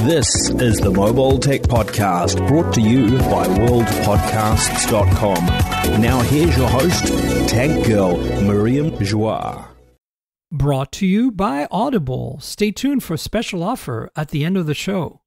This is the Mobile Tech Podcast, brought to you by worldpodcasts.com. Now here's your host, Tech Girl, Miriam Joie. Brought to you by Audible. Stay tuned for a special offer at the end of the show.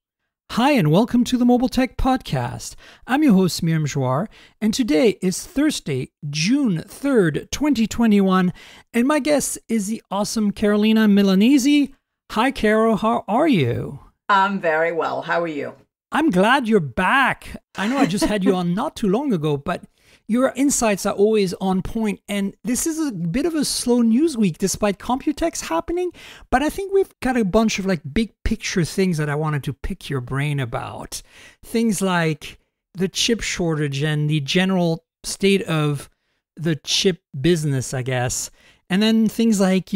Hi, and welcome to the Mobile Tech Podcast. I'm your host, Miriam Joie, and today is Thursday, June 3rd, 2021, and my guest is the awesome Carolina Milanesi. Hi, Carol. How are you? I'm very well. How are you? I'm glad you're back. I know I just had you on not too long ago, but your insights are always on point. And this is a bit of a slow news week despite Computex happening. But I think we've got a bunch of big picture things that I wanted to pick your brain about. Things like the chip shortage and the general state of the chip business, I guess. And then things like,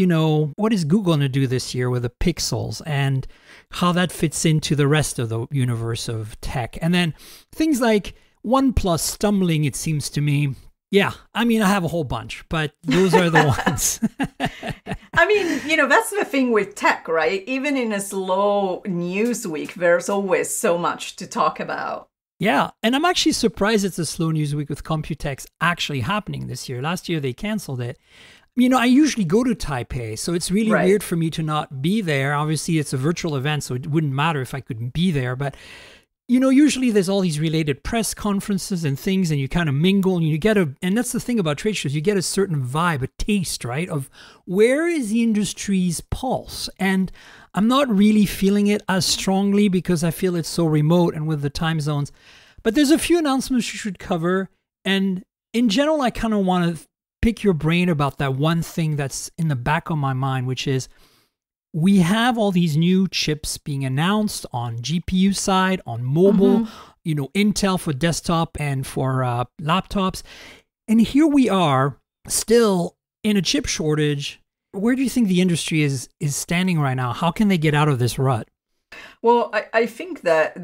what is Google going to do this year with the Pixels and how that fits into the rest of the universe of tech. And then things like OnePlus stumbling, it seems to me. Yeah, I have a whole bunch, but those are the ones. That's the thing with tech, right? Even in a slow news week, there's always so much to talk about. Yeah, and I'm actually surprised it's a slow news week with Computex actually happening this year. Last year, they canceled it. I usually go to Taipei, so it's really weird for me to not be there. Obviously, it's a virtual event, so it wouldn't matter if I couldn't be there. But, usually there's all these related press conferences and things, and you kind of mingle, and and that's the thing about trade shows, you get a certain vibe, a taste, right, of where is the industry's pulse. And I'm not really feeling it as strongly because I feel it's so remote and with the time zones. But there's a few announcements you should cover. And in general, I kind of want to pick your brain about that one thing that's in the back of my mind, which is we have all these new chips being announced on GPU side, on mobile, Intel for desktop and for laptops. And here we are still in a chip shortage. Where do you think the industry is standing right now? How can they get out of this rut? Well, I think that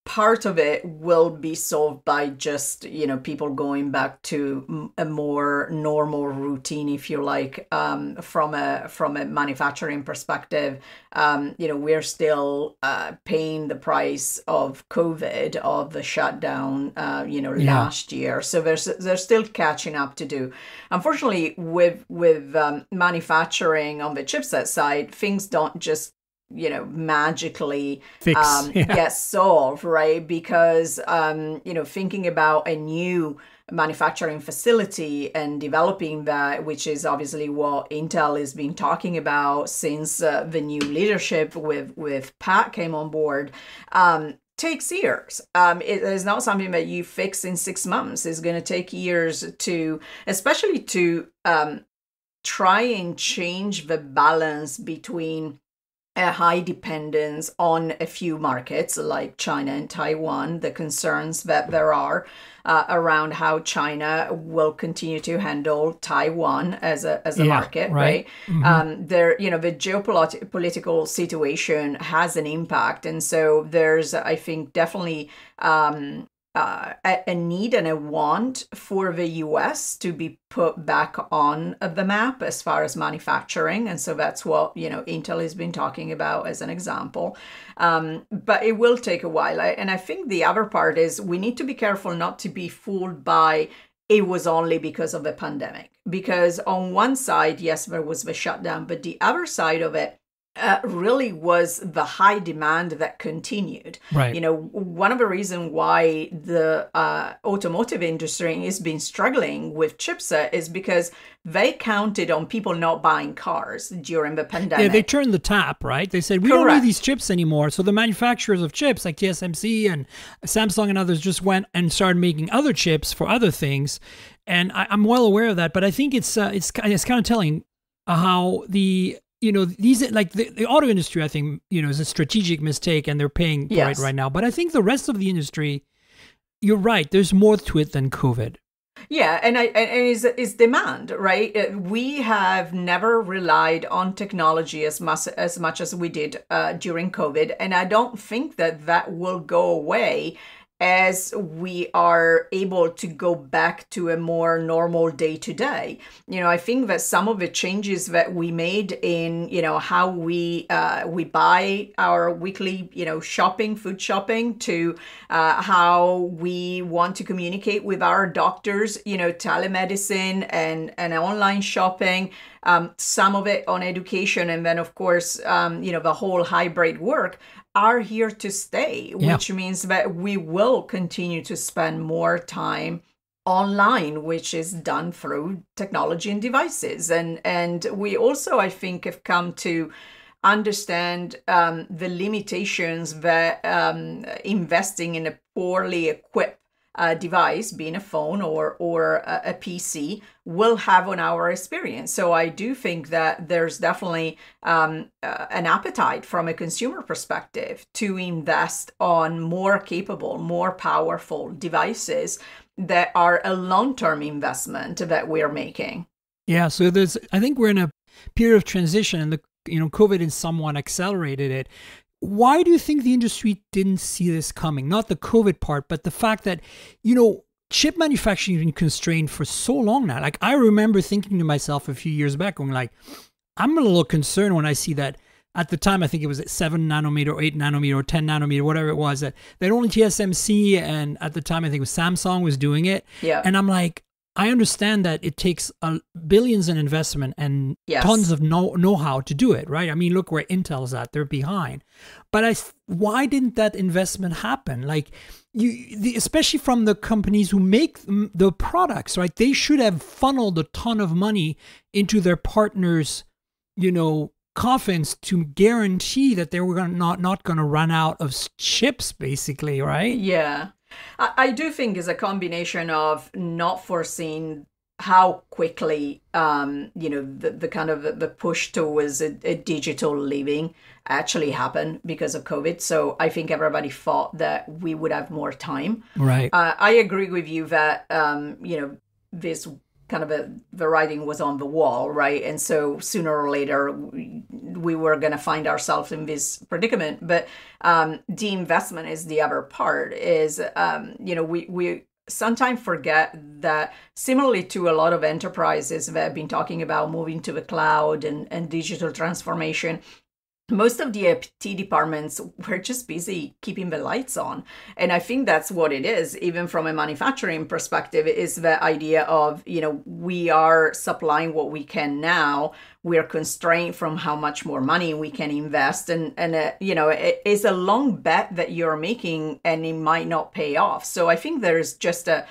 part of it will be solved by just, people going back to a more normal routine, if you like, from a manufacturing perspective. We're still paying the price of COVID, of the shutdown, last year. So there's still catching up to do. Unfortunately, with manufacturing on the chipset side, things don't just magically get solved, right? Because, thinking about a new manufacturing facility and developing that, which is obviously what Intel has been talking about since the new leadership with Pat came on board, takes years. It is not something that you fix in 6 months. It's going to take years especially to try and change the balance between a high dependence on a few markets like China and Taiwan, the concerns that there are around how China will continue to handle Taiwan as a market, right? Mm-hmm. The geopolitical situation has an impact. And so there's, I think, definitely a need and a want for the US to be put back on the map as far as manufacturing. And so that's what, Intel has been talking about as an example. But it will take a while. And I think the other part is we need to be careful not to be fooled by it was only because of the pandemic. Because on one side, yes, there was the shutdown, but the other side of it really was the high demand that continued. Right. One of the reasons why the automotive industry has been struggling with chipset is because they counted on people not buying cars during the pandemic. Yeah, they turned the tap, right? They said, we don't need these chips anymore. So the manufacturers of chips like TSMC and Samsung and others just went and started making other chips for other things. And I'm well aware of that. But I think it's kind of telling how the these the auto industry, I think, is a strategic mistake and they're paying for it right now. But I think the rest of the industry, you're right, there's more to it than COVID. Yeah, and it's demand, right? We have never relied on technology as much as we did during COVID. And I don't think that will go away as we are able to go back to a more normal day to day. I think that some of the changes that we made in, how we buy our weekly, food shopping, to how we want to communicate with our doctors, telemedicine and online shopping, some of it on education, and then of course, the whole hybrid work, are here to stay, which means that we will continue to spend more time online, which is done through technology and devices. And we also, I think, have come to understand the limitations that investing in a poorly equipped device, being a phone or a PC, will have on our experience. So I do think that there's definitely an appetite from a consumer perspective to invest on more capable, more powerful devices that are a long-term investment that we're making. Yeah, so I think we're in a period of transition, and COVID has somewhat accelerated it. Why do you think the industry didn't see this coming? Not the COVID part, but the fact that, chip manufacturing has been constrained for so long now. Like, I remember thinking to myself a few years back, going like, I'm a little concerned when I see that at the time, I think it was at 7 nanometer, or 8 nanometer, or 10 nanometer, whatever it was, that only TSMC, and at the time, I think it was Samsung was doing it. Yeah. And I'm like, I understand that it takes billions in investment and tons of know-how to do it, right? I mean, look where Intel's at; they're behind. But why didn't that investment happen? Like, especially from the companies who make the products, right? They should have funneled a ton of money into their partners, coffins, to guarantee that they were not going to run out of chips, basically, right? Yeah. I do think it's a combination of not foreseeing how quickly, the kind of the push towards a digital living actually happened because of COVID. So I think everybody thought that we would have more time. Right. I agree with you that, this kind of the writing was on the wall, right? And so sooner or later, we were going to find ourselves in this predicament. But the investment is the other part. Is we sometimes forget that, similarly to a lot of enterprises that have been talking about moving to the cloud and digital transformation, most of the IT departments were just busy keeping the lights on. And I think that's what it is, even from a manufacturing perspective, is the idea of, we are supplying what we can now. We're constrained from how much more money we can invest. And it is a long bet that you're making, and it might not pay off. So I think there's just a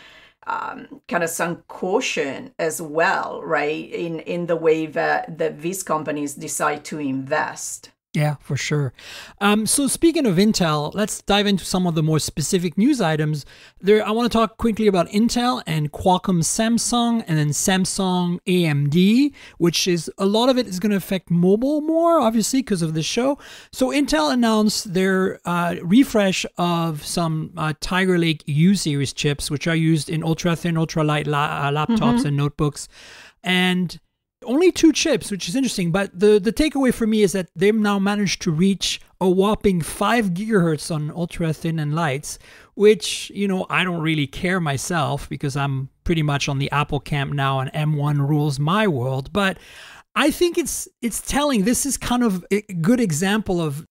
kind of some caution as well, right, in the way that these companies decide to invest. Yeah, for sure. So speaking of Intel, let's dive into some of the more specific news items. I want to talk quickly about Intel and Qualcomm Samsung, and then Samsung AMD, which is a lot of it is going to affect mobile more, obviously, because of the show. So Intel announced their refresh of some Tiger Lake U series chips, which are used in ultra-thin, ultra-light laptops and notebooks. And only 2 chips, which is interesting, but the takeaway for me is that they've now managed to reach a whopping 5 gigahertz on ultra thin and lights, which, I don't really care myself because I'm pretty much on the Apple camp now, and M1 rules my world. But I think it's telling. This is kind of a good example of,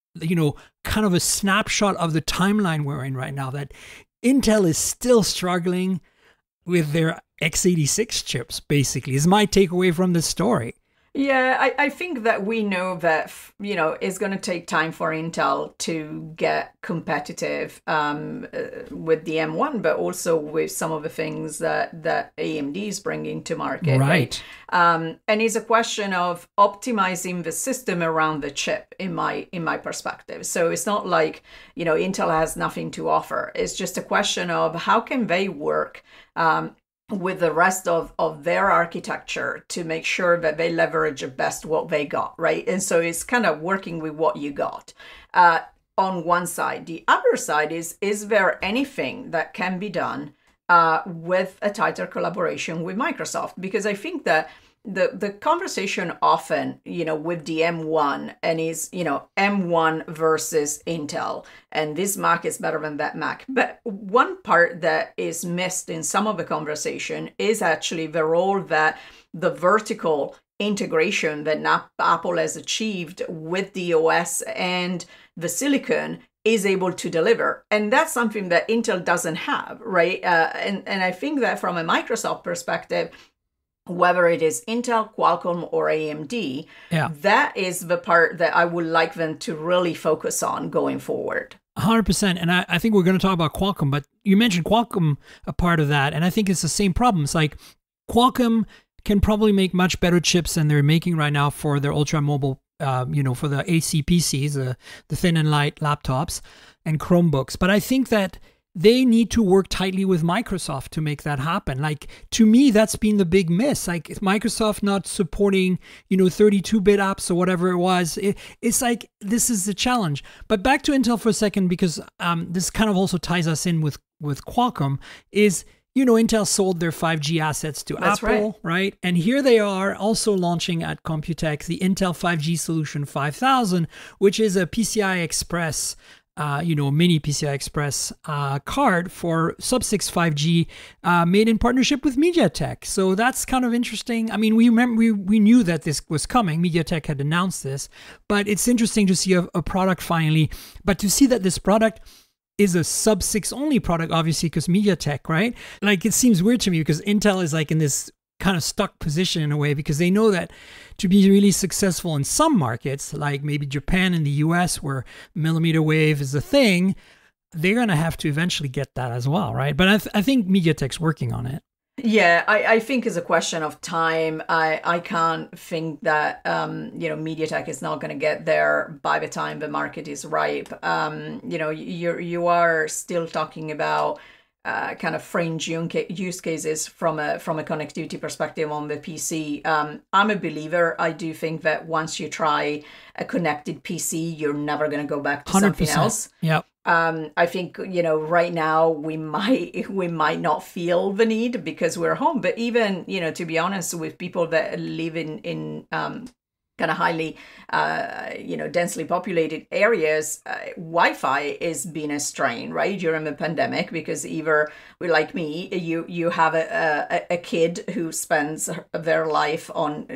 kind of a snapshot of the timeline we're in right now, that Intel is still struggling with their x86 chips, basically, is my takeaway from this story. Yeah, I think that we know that, it's going to take time for Intel to get competitive with the M1, but also with some of the things that AMD is bringing to market. Right. And it's a question of optimizing the system around the chip, in my perspective. So it's not like, Intel has nothing to offer. It's just a question of how can they work with the rest of their architecture to make sure that they leverage the best what they got, right? And so it's kind of working with what you got on one side. The other side is there anything that can be done with a tighter collaboration with Microsoft? Because I think that the conversation often, with the M1 and is, M1 versus Intel, and this Mac is better than that Mac. But one part that is missed in some of the conversation is actually the role that the vertical integration that Apple has achieved with the OS and the silicon is able to deliver. And that's something that Intel doesn't have, right? And I think that from a Microsoft perspective, whether it is Intel, Qualcomm, or AMD, that is the part that I would like them to really focus on going forward. 100%. And I think we're going to talk about Qualcomm, but you mentioned Qualcomm, a part of that. And I think it's the same problem. It's like Qualcomm can probably make much better chips than they're making right now for their ultra mobile, for the AC PCs, the thin and light laptops and Chromebooks. But I think that they need to work tightly with Microsoft to make that happen. Like, to me, that's been the big miss. Like, Microsoft not supporting, 32-bit apps or whatever it was. It's like, this is the challenge. But back to Intel for a second, because this kind of also ties us in with Qualcomm, is, Intel sold their 5G assets to Apple, right? And here they are also launching at Computex the Intel 5G Solution 5000, which is a PCI Express mini PCI Express card for sub-6 5G made in partnership with MediaTek. So that's kind of interesting. I mean, we knew that this was coming. MediaTek had announced this, but it's interesting to see a product finally. But to see that this product is a sub-6 only product, obviously, because MediaTek, right? Like, it seems weird to me because Intel is like in this kind of stuck position in a way, because they know that to be really successful in some markets, like maybe Japan and the US, where millimeter wave is a thing, they're going to have to eventually get that as well, right? But I think MediaTek's working on it. Yeah, I think it's a question of time. I can't think that MediaTek is not going to get there by the time the market is ripe. You are still talking about kind of fringe use cases from a connectivity perspective on the PC. I'm a believer. I do think that once you try a connected PC, you're never going to go back to 100%. Something else. Yep. I think, right now we might not feel the need because we're home. But even, to be honest, with people that live in kind of highly, densely populated areas, Wi-Fi is being a strain, right, during the pandemic, because either, like me, you have a kid who spends their life on,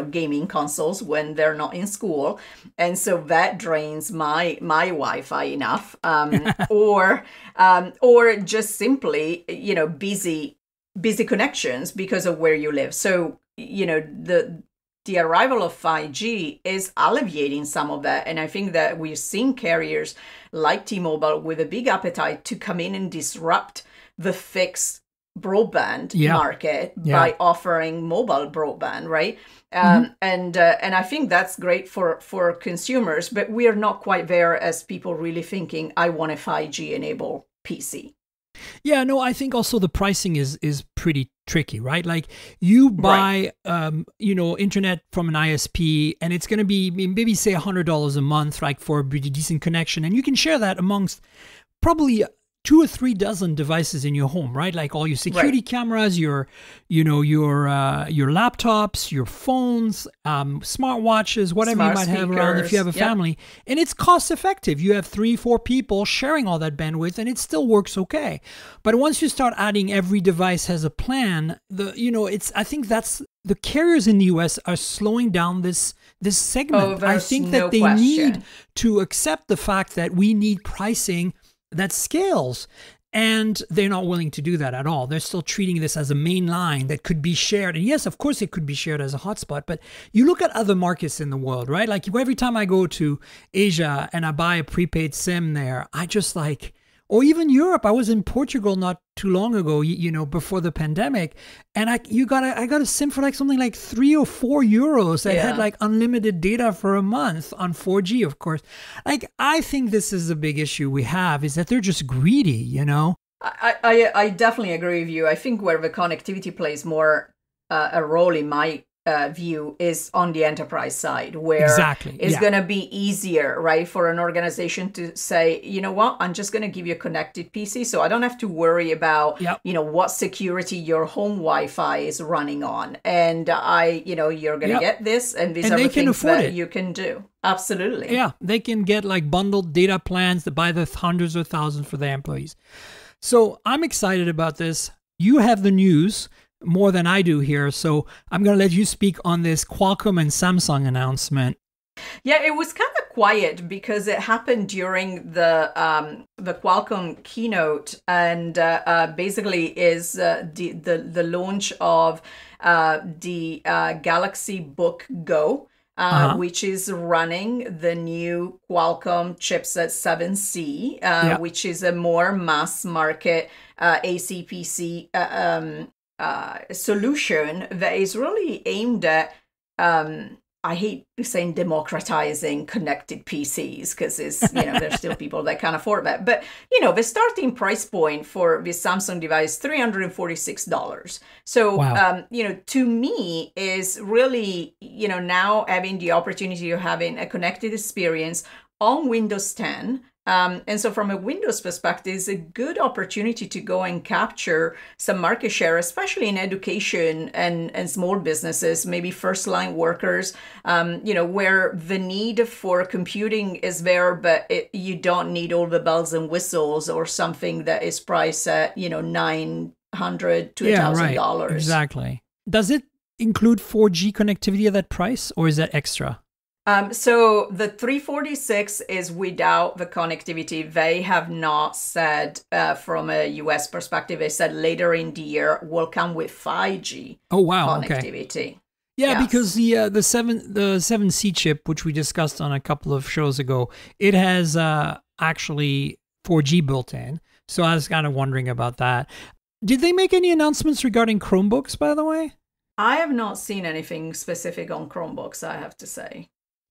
gaming consoles when they're not in school, and so that drains my Wi-Fi enough, or just simply, busy connections because of where you live. So, the arrival of 5G is alleviating some of that. And I think that we've seen carriers like T-Mobile with a big appetite to come in and disrupt the fixed broadband market by offering mobile broadband, right? And I think that's great for consumers, but we are not quite there as people really thinking, I want a 5G enabled PC. Yeah, no, I think also the pricing is pretty tricky, right? Like, you buy, internet from an ISP, and it's going to be maybe say $100 a month, like, for a pretty decent connection, and you can share that amongst probably 2 or 3 dozen devices in your home, right? Like all your security cameras, your laptops, your phones, smartwatches, whatever you might have around if you have a family. And it's cost effective. You have 3-4 people sharing all that bandwidth, and it still works okay. But once you start adding every device has a plan, I think that's the carriers in the US are slowing down this segment. I think that they need to accept the fact that we need pricing that scales, and they're not willing to do that at all. They're still treating this as a main line that could be shared. And yes, of course it could be shared as a hotspot, but you look at other markets in the world, right? Like, every time I go to Asia and I buy a prepaid SIM there, I just or even Europe. I was in Portugal not too long ago, before the pandemic, and I got a SIM for something like 3 or 4 euros that had unlimited data for a month on 4G, of course. I think this is a big issue we have, is that they're just greedy, I definitely agree with you. I think where the connectivity plays more a role in my view is on the enterprise side, where exactly. it's going to be easier, right, for an organization to say, you know what, I'm just going to give you a connected PC, so I don't have to worry about, you know, what security your home Wi-Fi is running on, and you're going to get this, and these are the things that you can do. Absolutely. Yeah, they can get like bundled data plans to buy the hundreds or thousands for their employees. So I'm excited about this. You have the news more than I do here, so I'm going to let you speak on this Qualcomm and Samsung announcement. Yeah, it was kind of quiet because it happened during the Qualcomm keynote, and basically is the launch of the Galaxy Book Go, which is running the new Qualcomm chipset 7C, which is a more mass market ACPC solution that is really aimed at, I hate saying democratizing connected PCs, because there's still people that can't afford that. But, the starting price point for this Samsung device, $346. So, wow. To me is really, now having the opportunity of having a connected experience on Windows 10. And so from a Windows perspective, it's a good opportunity to go and capture some market share, especially in education and small businesses, maybe first-line workers, where the need for computing is there, but you don't need all the bells and whistles or something that is priced at, $900 to $1,000. Right. Exactly. Does it include 4G connectivity at that price, or is that extra? So the 346 is without the connectivity. They have not said, from a US perspective, they said later in the year will come with 5G connectivity. Okay. Yeah, yes. Because the 7C chip, which we discussed on a couple of shows ago, it has actually 4G built in. So I was kind of wondering about that. Did they make any announcements regarding Chromebooks, by the way? I have not seen anything specific on Chromebooks, I have to say.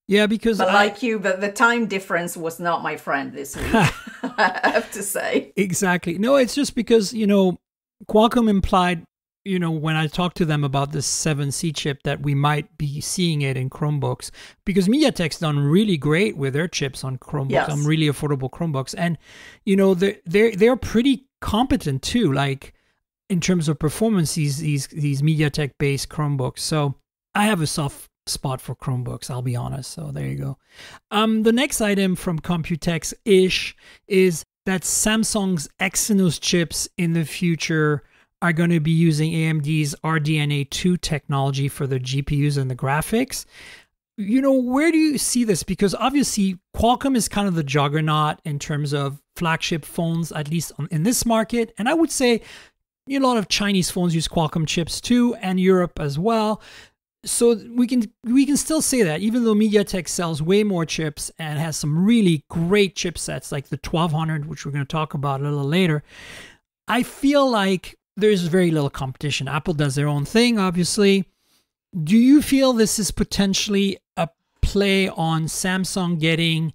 Yeah, because but the time difference was not my friend this week, I have to say. Exactly. No, it's just because, Qualcomm implied, when I talked to them about this 7C chip, that we might be seeing it in Chromebooks, because MediaTek's done really great with their chips on Chromebooks, on really affordable Chromebooks. And, they're pretty competent too, like in terms of performance, these MediaTek-based Chromebooks. So I have a soft spot for Chromebooks, I'll be honest. So there you go. The next item from Computex-ish is that Samsung's Exynos chips in the future are going to be using AMD's RDNA 2 technology for the GPUs and the graphics. Where do you see this? Because obviously Qualcomm is kind of the juggernaut in terms of flagship phones, at least in this market. And I would say a lot of Chinese phones use Qualcomm chips too, and Europe as well. So we can still say that, even though MediaTek sells way more chips and has some really great chipsets like the 1200, which we're going to talk about a little later, I feel like there's very little competition. Apple does their own thing, obviously. Do you feel this is potentially a play on Samsung getting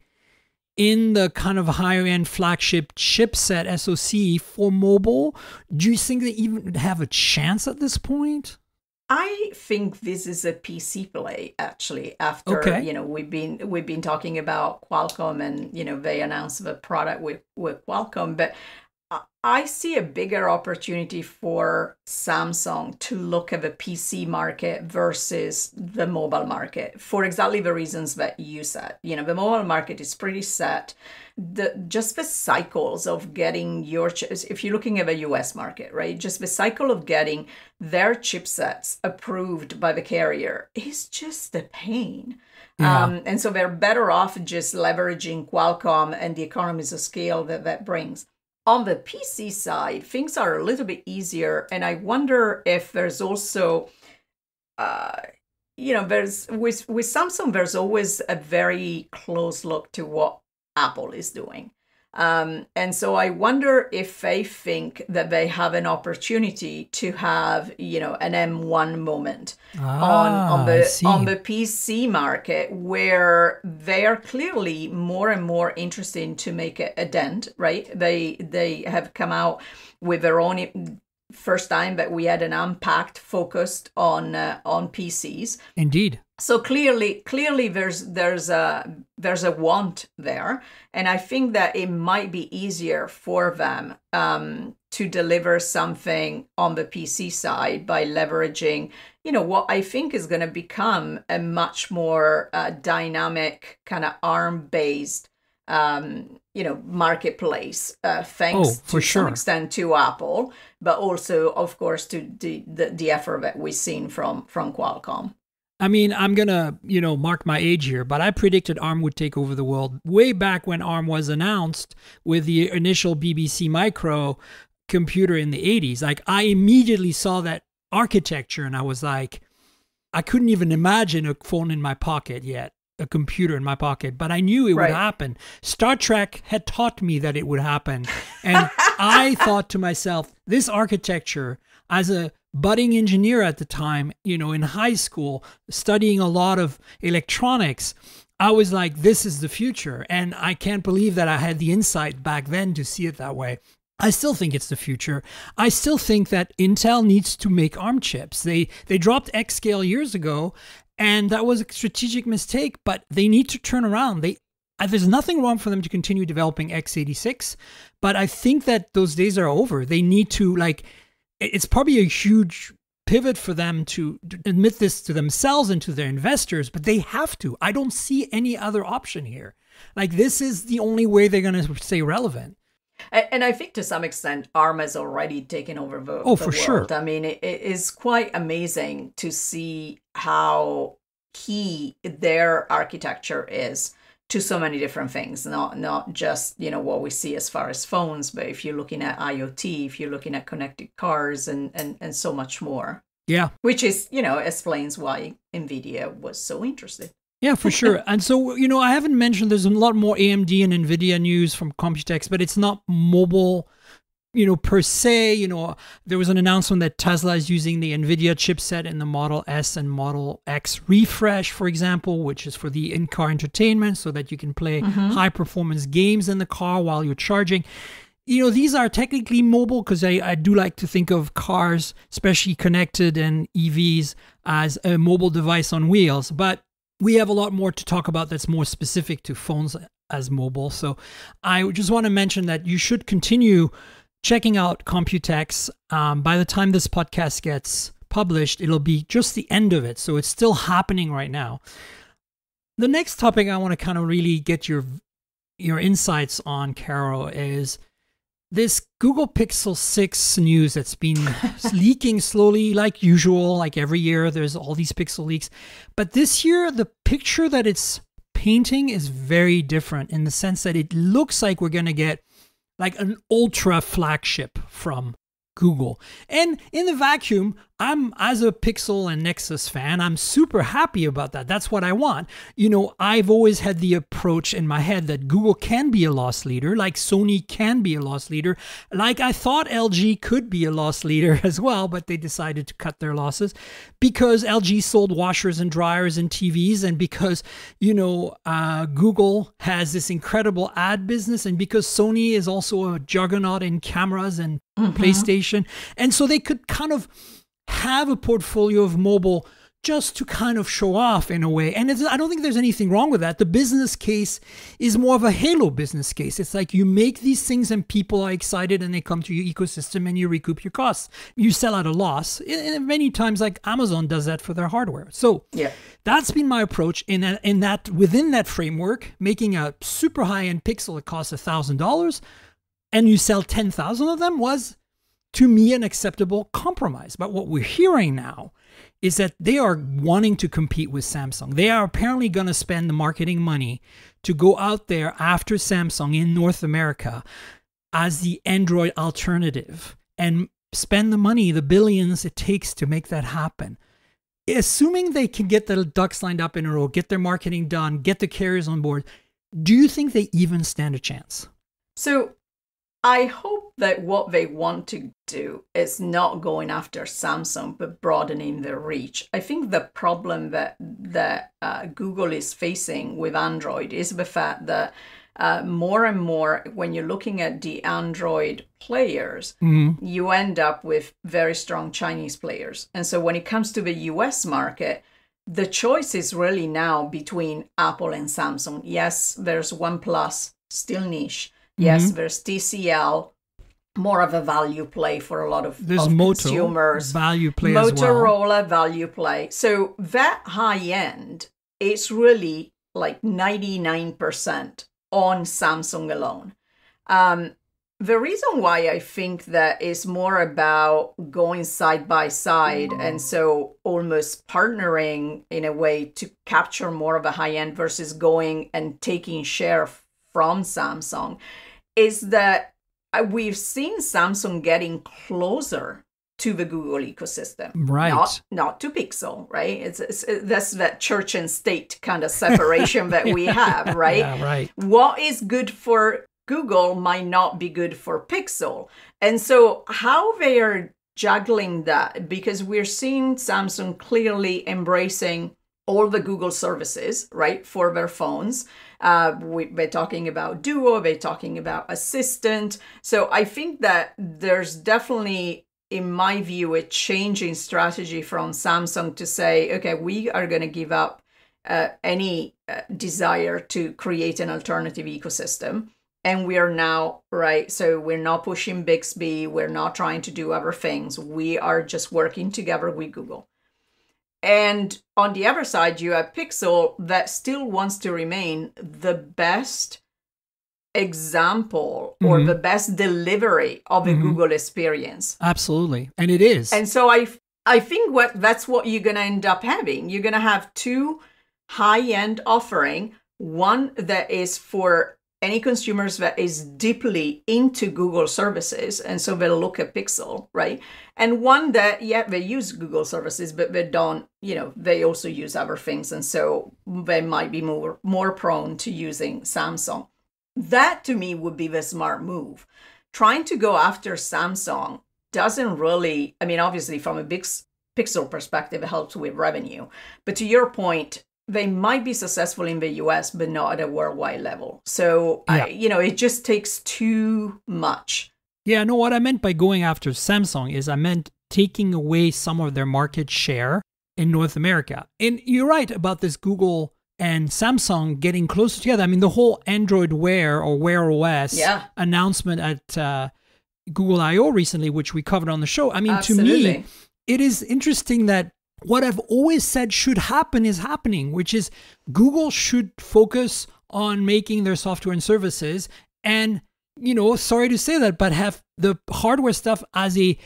in the kind of higher-end flagship chipset SoC for mobile? Do you think they even have a chance at this point? I think this is a PC play, actually. After we've been talking about Qualcomm, and they announced the product with Qualcomm, but I see a bigger opportunity for Samsung to look at the PC market versus the mobile market for exactly the reasons that you said. The mobile market is pretty set. Just the cycles of getting your chips, if you're looking at the US market, right? Just the cycle of getting their chipsets approved by the carrier is just a pain. Yeah. And so they're better off just leveraging Qualcomm and the economies of scale that brings. On the PC side, things are a little bit easier, and I wonder if there's also, there's with Samsung, there's always a very close look to what Apple is doing. And so I wonder if they think that they have an opportunity to have, an M1 moment on the PC market, where they are clearly more and more interested to make a dent, right? They have come out with their own first time that we had an unpacked focused on PCs. Indeed. So clearly there's a want there, and I think that it might be easier for them to deliver something on the PC side by leveraging, what I think is going to become a much more dynamic kind of ARM-based marketplace, thanks to some extent to Apple, but also, of course, to the effort that we've seen from Qualcomm. I mean, I'm going to, mark my age here, but I predicted ARM would take over the world way back when ARM was announced with the initial BBC Micro computer in the 80s. Like, I immediately saw that architecture and I was like, I couldn't even imagine a phone in my pocket yet, a computer in my pocket, but I knew it would happen. Star Trek had taught me that it would happen. And I thought to myself, this architecture, as a budding engineer at the time, in high school, studying a lot of electronics, I was like, this is the future. And I can't believe that I had the insight back then to see it that way. I still think it's the future. I still think that Intel needs to make ARM chips. They dropped X-Scale years ago, and that was a strategic mistake, but they need to turn around. There's nothing wrong for them to continue developing x86, but I think that those days are over. They need to, it's probably a huge pivot for them to admit this to themselves and to their investors, but they have to. I don't see any other option here. This is the only way they're going to stay relevant. And I think to some extent, ARM has already taken over the for world. Sure. I mean, it is quite amazing to see how key their architecture is to so many different things, not just, what we see as far as phones, but if you're looking at IoT, if you're looking at connected cars and so much more. Yeah. Which is, explains why NVIDIA was so interested. Yeah, for sure. And so, I haven't mentioned there's a lot more AMD and NVIDIA news from Computex, but it's not mobile, per se. There was an announcement that Tesla is using the NVIDIA chipset in the Model S and Model X refresh, for example, which is for the in-car entertainment so that you can play high-performance games in the car while you're charging. These are technically mobile because I do like to think of cars, especially connected and EVs, as a mobile device on wheels. But we have a lot more to talk about that's more specific to phones as mobile. So I just want to mention that you should continue checking out Computex. By the time this podcast gets published, it'll be just the end of it. So it's still happening right now. The next topic I want to kind of really get your insights on, Caro, is this Google Pixel 6 news that's been leaking slowly, like usual. Like every year, there's all these Pixel leaks. But this year, the picture that it's painting is very different in the sense that it looks like we're going to get like an ultra flagship from Google. And in the vacuum, as a Pixel and Nexus fan, I'm super happy about that. That's what I want. I've always had the approach in my head that Google can be a loss leader, like Sony can be a loss leader, like I thought LG could be a loss leader as well, but they decided to cut their losses because LG sold washers and dryers and TVs, and because, Google has this incredible ad business, and because Sony is also a juggernaut in cameras and PlayStation. And so they could kind of have a portfolio of mobile just to kind of show off in a way. And I don't think there's anything wrong with that. The business case is more of a halo business case. It's like you make these things and people are excited and they come to your ecosystem and you recoup your costs. You sell at a loss. And many times, like Amazon does that for their hardware. So that's been my approach in that within that framework, making a super high-end Pixel that costs $1,000 and you sell 10,000 of them was, to me, an acceptable compromise. But what we're hearing now is that they are wanting to compete with Samsung. They are apparently going to spend the marketing money to go out there after Samsung in North America as the Android alternative and spend the money, the billions it takes to make that happen. Assuming they can get the ducks lined up in a row, get their marketing done, get the carriers on board, do you think they even stand a chance? So I hope that what they want to do is not going after Samsung, but broadening their reach. I think the problem that Google is facing with Android is the fact that more and more, when you're looking at the Android players, you end up with very strong Chinese players. And so when it comes to the US market, the choice is really now between Apple and Samsung. Yes, there's OnePlus, still niche. Yes, there's TCL, more of a value play for a lot of consumers. Value play as well. Motorola, value play. So that high end, it's really like 99% on Samsung alone. The reason why I think that is more about going side by side, and so almost partnering in a way to capture more of a high end versus going and taking share from Samsung, is that we've seen Samsung getting closer to the Google ecosystem, right? Not to Pixel, right? It's that's that church and state kind of separation that we have, right? Yeah, right. What is good for Google might not be good for Pixel, and so how they are juggling that, because we're seeing Samsung clearly embracing all the Google services, right, for their phones. We're talking about Duo, we're talking about Assistant. So I think that there's definitely, in my view, a change in strategy from Samsung to say, okay, we are going to give up any desire to create an alternative ecosystem. And we are now, right, so we're not pushing Bixby, we're not trying to do other things. We are just working together with Google. And on the other side, you have Pixel that still wants to remain the best example or the best delivery of a Google experience. Absolutely. And it is. And so I think that's what you're going to end up having. You're going to have two high-end offering, one that is for any consumers that is deeply into Google services, and so they'll look at Pixel, right? And one that, they use Google services, but they don't, they also use other things, and so they might be more prone to using Samsung. That, to me, would be the smart move. Trying to go after Samsung doesn't really, obviously from a big Pixel perspective, it helps with revenue. But to your point, they might be successful in the US, but not at a worldwide level. So, it just takes too much. Yeah, no, what I meant by going after Samsung is I meant taking away some of their market share in North America. And you're right about this Google and Samsung getting closer together. The whole Android Wear or Wear OS announcement at Google I.O. recently, which we covered on the show. To me, it is interesting that what I've always said should happen is happening, which is Google should focus on making their software and services and, sorry to say that, but have the hardware stuff as a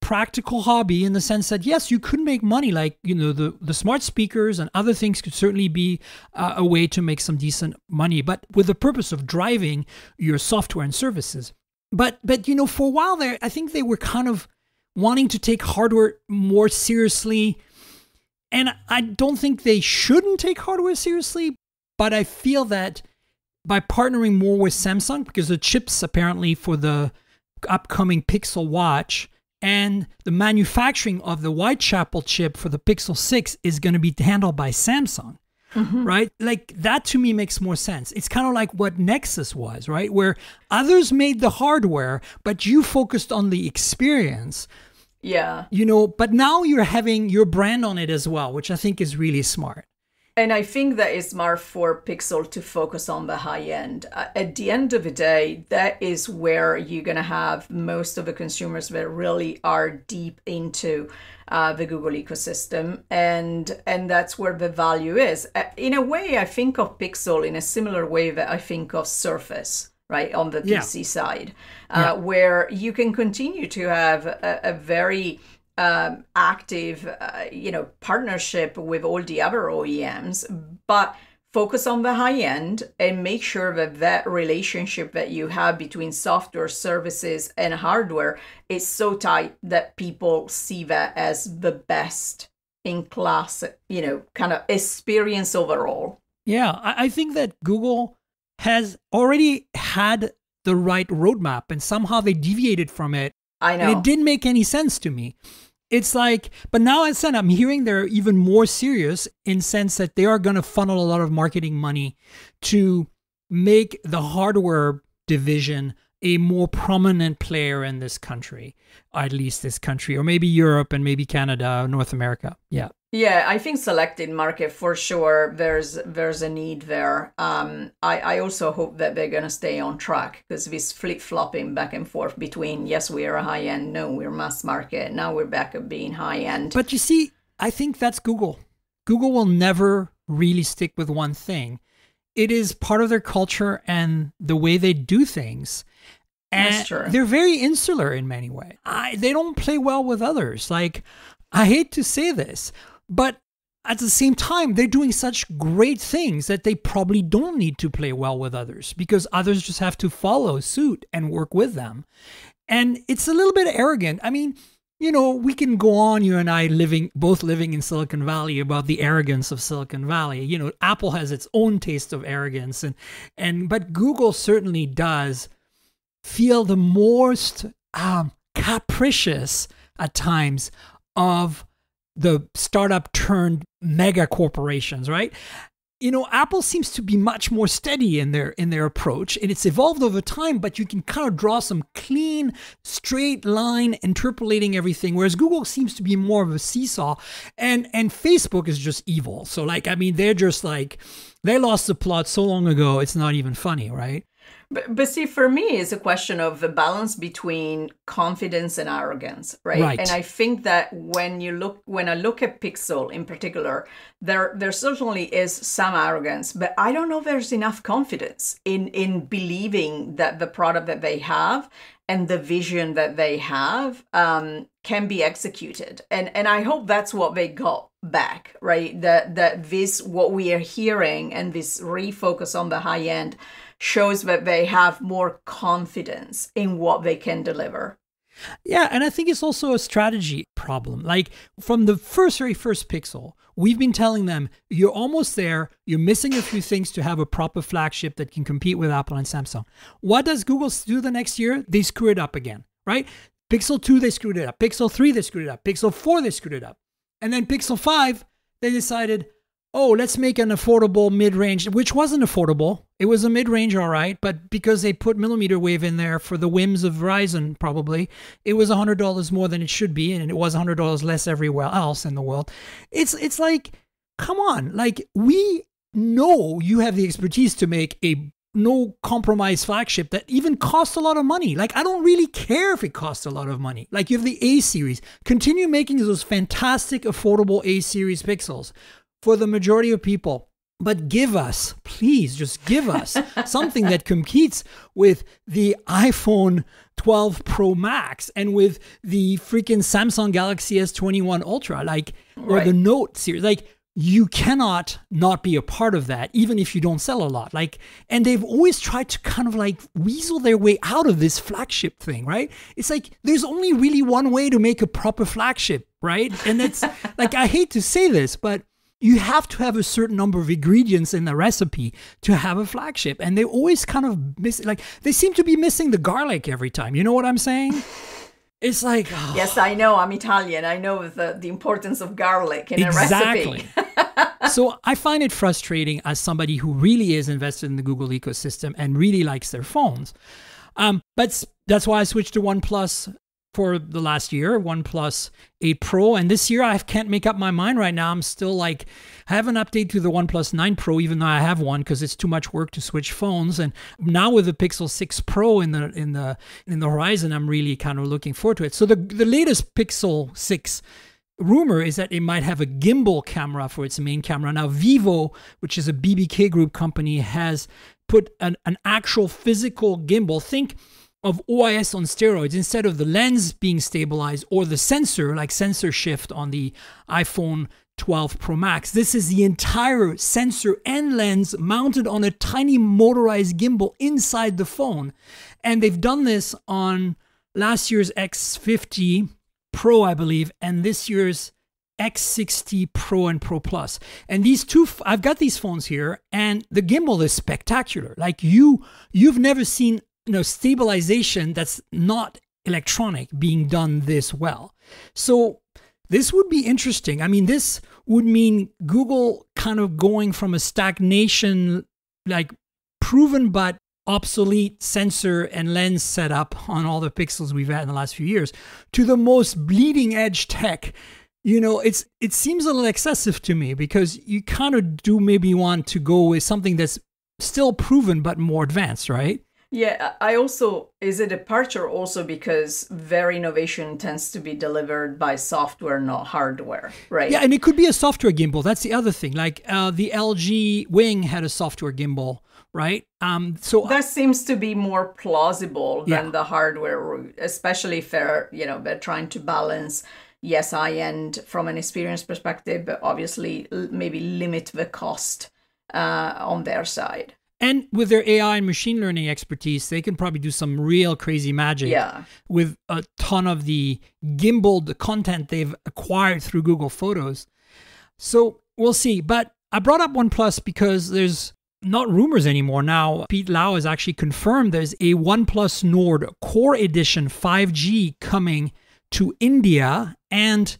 practical hobby in the sense that, yes, you could make money, like, the smart speakers and other things could certainly be a way to make some decent money, but with the purpose of driving your software and services. But for a while there, I think they were kind of wanting to take hardware more seriously. And I don't think they shouldn't take hardware seriously, but I feel that by partnering more with Samsung, because the chips apparently for the upcoming Pixel Watch and the manufacturing of the Whitechapel chip for the Pixel 6 is going to be handled by Samsung, right? Like that to me makes more sense. It's kind of like what Nexus was, right? Where others made the hardware, but you focused on the experience. Yeah. But now you're having your brand on it as well, which I think is really smart. And I think that is smart for Pixel to focus on the high end. At the end of the day, that is where you're going to have most of the consumers that really are deep into the Google ecosystem. And that's where the value is. In a way, I think of Pixel in a similar way that I think of Surface, right, on the PC side, where you can continue to have a very active, partnership with all the other OEMs, but focus on the high end and make sure that relationship that you have between software, services, and hardware is so tight that people see that as the best in class, kind of experience overall. Yeah, I think that Google has already had the right roadmap and somehow they deviated from it. I know. And it didn't make any sense to me. It's like, but now I said, I'm hearing they're even more serious in sense that they are going to funnel a lot of marketing money to make the hardware division a more prominent player in this country, at least this country, or maybe Europe and maybe Canada, North America. Yeah. Yeah, I think selected market for sure. There's a need there. I also hope that they're gonna stay on track, because this flip-flopping back and forth between, yes, we are a high end, no, we're mass market, now we're back at being high end. But you see, I think that's Google. Google will never really stick with one thing. It is part of their culture and the way they do things. And that's true. They're very insular in many ways. They don't play well with others. Like, I hate to say this, but at the same time, they're doing such great things that they probably don't need to play well with others, because others just have to follow suit and work with them. And it's a little bit arrogant. I mean, you know, we can go on, you and I both living in Silicon Valley, about the arrogance of Silicon Valley. You know, Apple has its own taste of arrogance, but Google certainly does feel the most capricious at times of the startup turned mega corporations, right? You know, Apple seems to be much more steady in their approach, and it's evolved over time, but you can kind of draw some clean, straight line interpolating everything, whereas Google seems to be more of a seesaw, and Facebook is just evil. So, like, I mean, they're just like, they lost the plot so long ago, it's not even funny, right? But see, for me, it's a question of the balance between confidence and arrogance, right? And I think that when I look at Pixel in particular, there certainly is some arrogance, but I don't know if there's enough confidence in believing that the product that they have and the vision that they have can be executed. And I hope that's what they got back, right? That this, what we are hearing, and this refocus on the high end shows that they have more confidence in what they can deliver. Yeah, and I think it's also a strategy problem. Like, from the very first Pixel, we've been telling them, you're almost there, you're missing a few things to have a proper flagship that can compete with Apple and Samsung. What does Google do the next year? They screw it up again, right? Pixel 2, they screwed it up. Pixel 3, they screwed it up. Pixel 4, they screwed it up. And then Pixel 5, they decided, oh, let's make an affordable mid-range, which wasn't affordable. It was a mid-range, all right, but because they put millimeter wave in there for the whims of Verizon, probably, it was $100 more than it should be, and it was $100 less everywhere else in the world. It's like, come on, like, we know you have the expertise to make a no compromise flagship that even costs a lot of money. Like, I don't really care if it costs a lot of money. Like, you have the A series. Continue making those fantastic, affordable A series Pixels for the majority of people. But give us, please, just give us something that competes with the iPhone 12 Pro Max and with the freaking Samsung Galaxy S21 Ultra, like, or the Note series. Like, you cannot not be a part of that, even if you don't sell a lot. Like, and they've always tried to kind of like weasel their way out of this flagship thing, right? It's like, there's only really one way to make a proper flagship, right? And it's like, I hate to say this, but you have to have a certain number of ingredients in the recipe to have a flagship. And they always kind of miss, like, they seem to be missing the garlic every time. You know what I'm saying? It's like, oh. Yes, I know. I'm Italian. I know the importance of garlic in a recipe. So I find it frustrating as somebody who really is invested in the Google ecosystem and really likes their phones. But that's why I switched to OnePlus for the last year, OnePlus 8 Pro. And this year I can't make up my mind right now. I'm still like, I have an update to the OnePlus 9 Pro, even though I have one, because it's too much work to switch phones. And now with the Pixel 6 Pro in the horizon, I'm really kind of looking forward to it. So the latest Pixel 6 rumor is that it might have a gimbal camera for its main camera. Now, Vivo, which is a BBK Group company, has put an actual physical gimbal. Think of OIS on steroids. Instead of the lens being stabilized or the sensor, like sensor shift on the iPhone 12 Pro Max, this is the entire sensor and lens mounted on a tiny motorized gimbal inside the phone. And they've done this on last year's X50 Pro, I believe, and this year's X60 Pro and Pro Plus. And these two, I've got these phones here, and the gimbal is spectacular. Like, you've never seen stabilization that's not electronic being done this well. So this would be interesting. I mean, this would mean Google kind of going from a stagnation, like proven but obsolete sensor and lens setup on all the Pixels we've had in the last few years to the most bleeding edge tech. It seems a little excessive to me, because you kind of do maybe want to go with something that's still proven but more advanced, right? Yeah, is a departure also because their innovation tends to be delivered by software, not hardware, right? Yeah, and it could be a software gimbal. That's the other thing. Like the LG Wing had a software gimbal, right? So that seems to be more plausible than the hardware route, especially if they're trying to balance, yes, high-end from an experience perspective, but obviously maybe limit the cost on their side. And with their AI and machine learning expertise, they can probably do some real crazy magic with a ton of the gimbaled content they've acquired through Google Photos. So we'll see. But I brought up OnePlus because there's not rumors anymore. Now, Pete Lau has actually confirmed there's a OnePlus Nord Core Edition 5G coming to India, and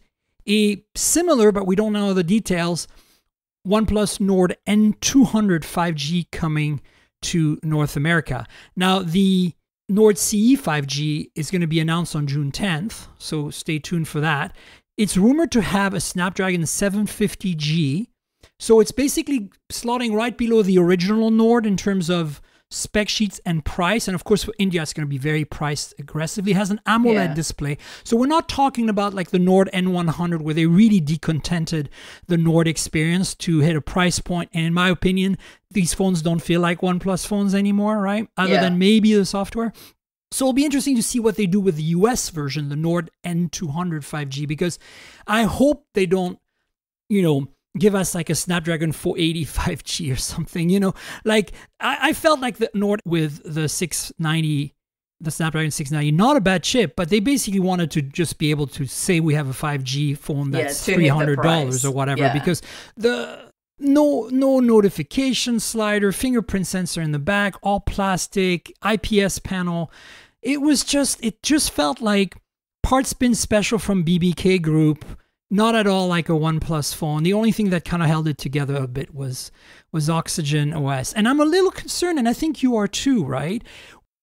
a similar, but we don't know the details, OnePlus Nord N200 5G coming to North America. Now, the Nord CE 5G is going to be announced on June 10th, so stay tuned for that. It's rumored to have a Snapdragon 750G, so it's basically slotting right below the original Nord in terms of spec sheets and price. And of course, for India, it's going to be very priced aggressively. It has an AMOLED display. So we're not talking about like the Nord N100 where they really decontented the Nord experience to hit a price point. And in my opinion, these phones don't feel like OnePlus phones anymore, right? Other than maybe the software. So it'll be interesting to see what they do with the US version, the Nord N200 5G, because I hope they don't, give us like a Snapdragon 480 5G or something, like I felt like the Nord with the 690, the Snapdragon 690, not a bad chip, but they basically wanted to just be able to say we have a 5G phone that's $300 or whatever, because the no notification slider, fingerprint sensor in the back, all plastic, IPS panel. It just felt like parts bin special from BBK Group. Not at all like a OnePlus phone. The only thing that kind of held it together a bit was Oxygen OS. And I'm a little concerned, and I think you are too, right?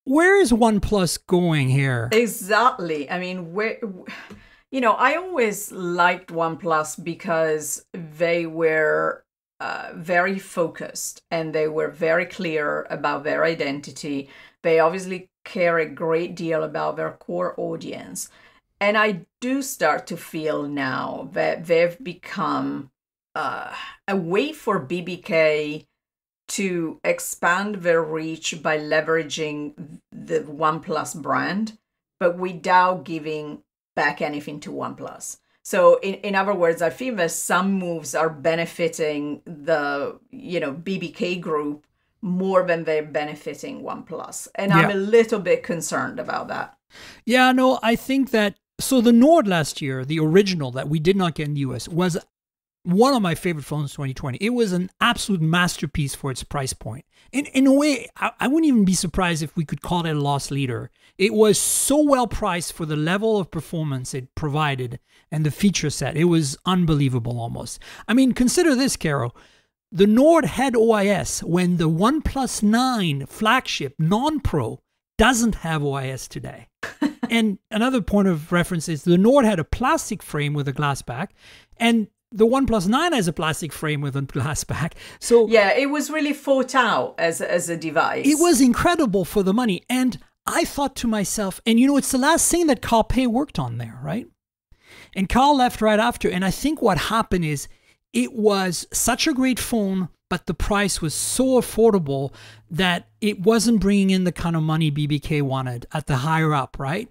Where is OnePlus going here? Exactly. I mean, I always liked OnePlus because they were very focused and they were very clear about their identity. They obviously care a great deal about their core audience. And I do start to feel now that they've become a way for BBK to expand their reach by leveraging the OnePlus brand, but without giving back anything to OnePlus. So in other words, I feel that some moves are benefiting the BBK group more than they're benefiting OnePlus. And I'm a little bit concerned about that. Yeah, no, I think that. So the Nord last year, the original that we did not get in the US, was one of my favorite phones 2020. It was an absolute masterpiece for its price point. In a way, I wouldn't even be surprised if we could call it a loss leader. It was so well priced for the level of performance it provided and the feature set. It was unbelievable almost. I mean, consider this, Caro. The Nord had OIS when the OnePlus 9 flagship non-Pro doesn't have OIS today. And another point of reference is the Nord had a plastic frame with a glass back, and the OnePlus 9 has a plastic frame with a glass back. So yeah, it was really thought out as a device. It was incredible for the money. And I thought to myself, and it's the last thing that Carl Pei worked on there, right? And Carl left right after. And I think what happened is it was such a great phone, but the price was so affordable that it wasn't bringing in the kind of money BBK wanted at the higher up, right?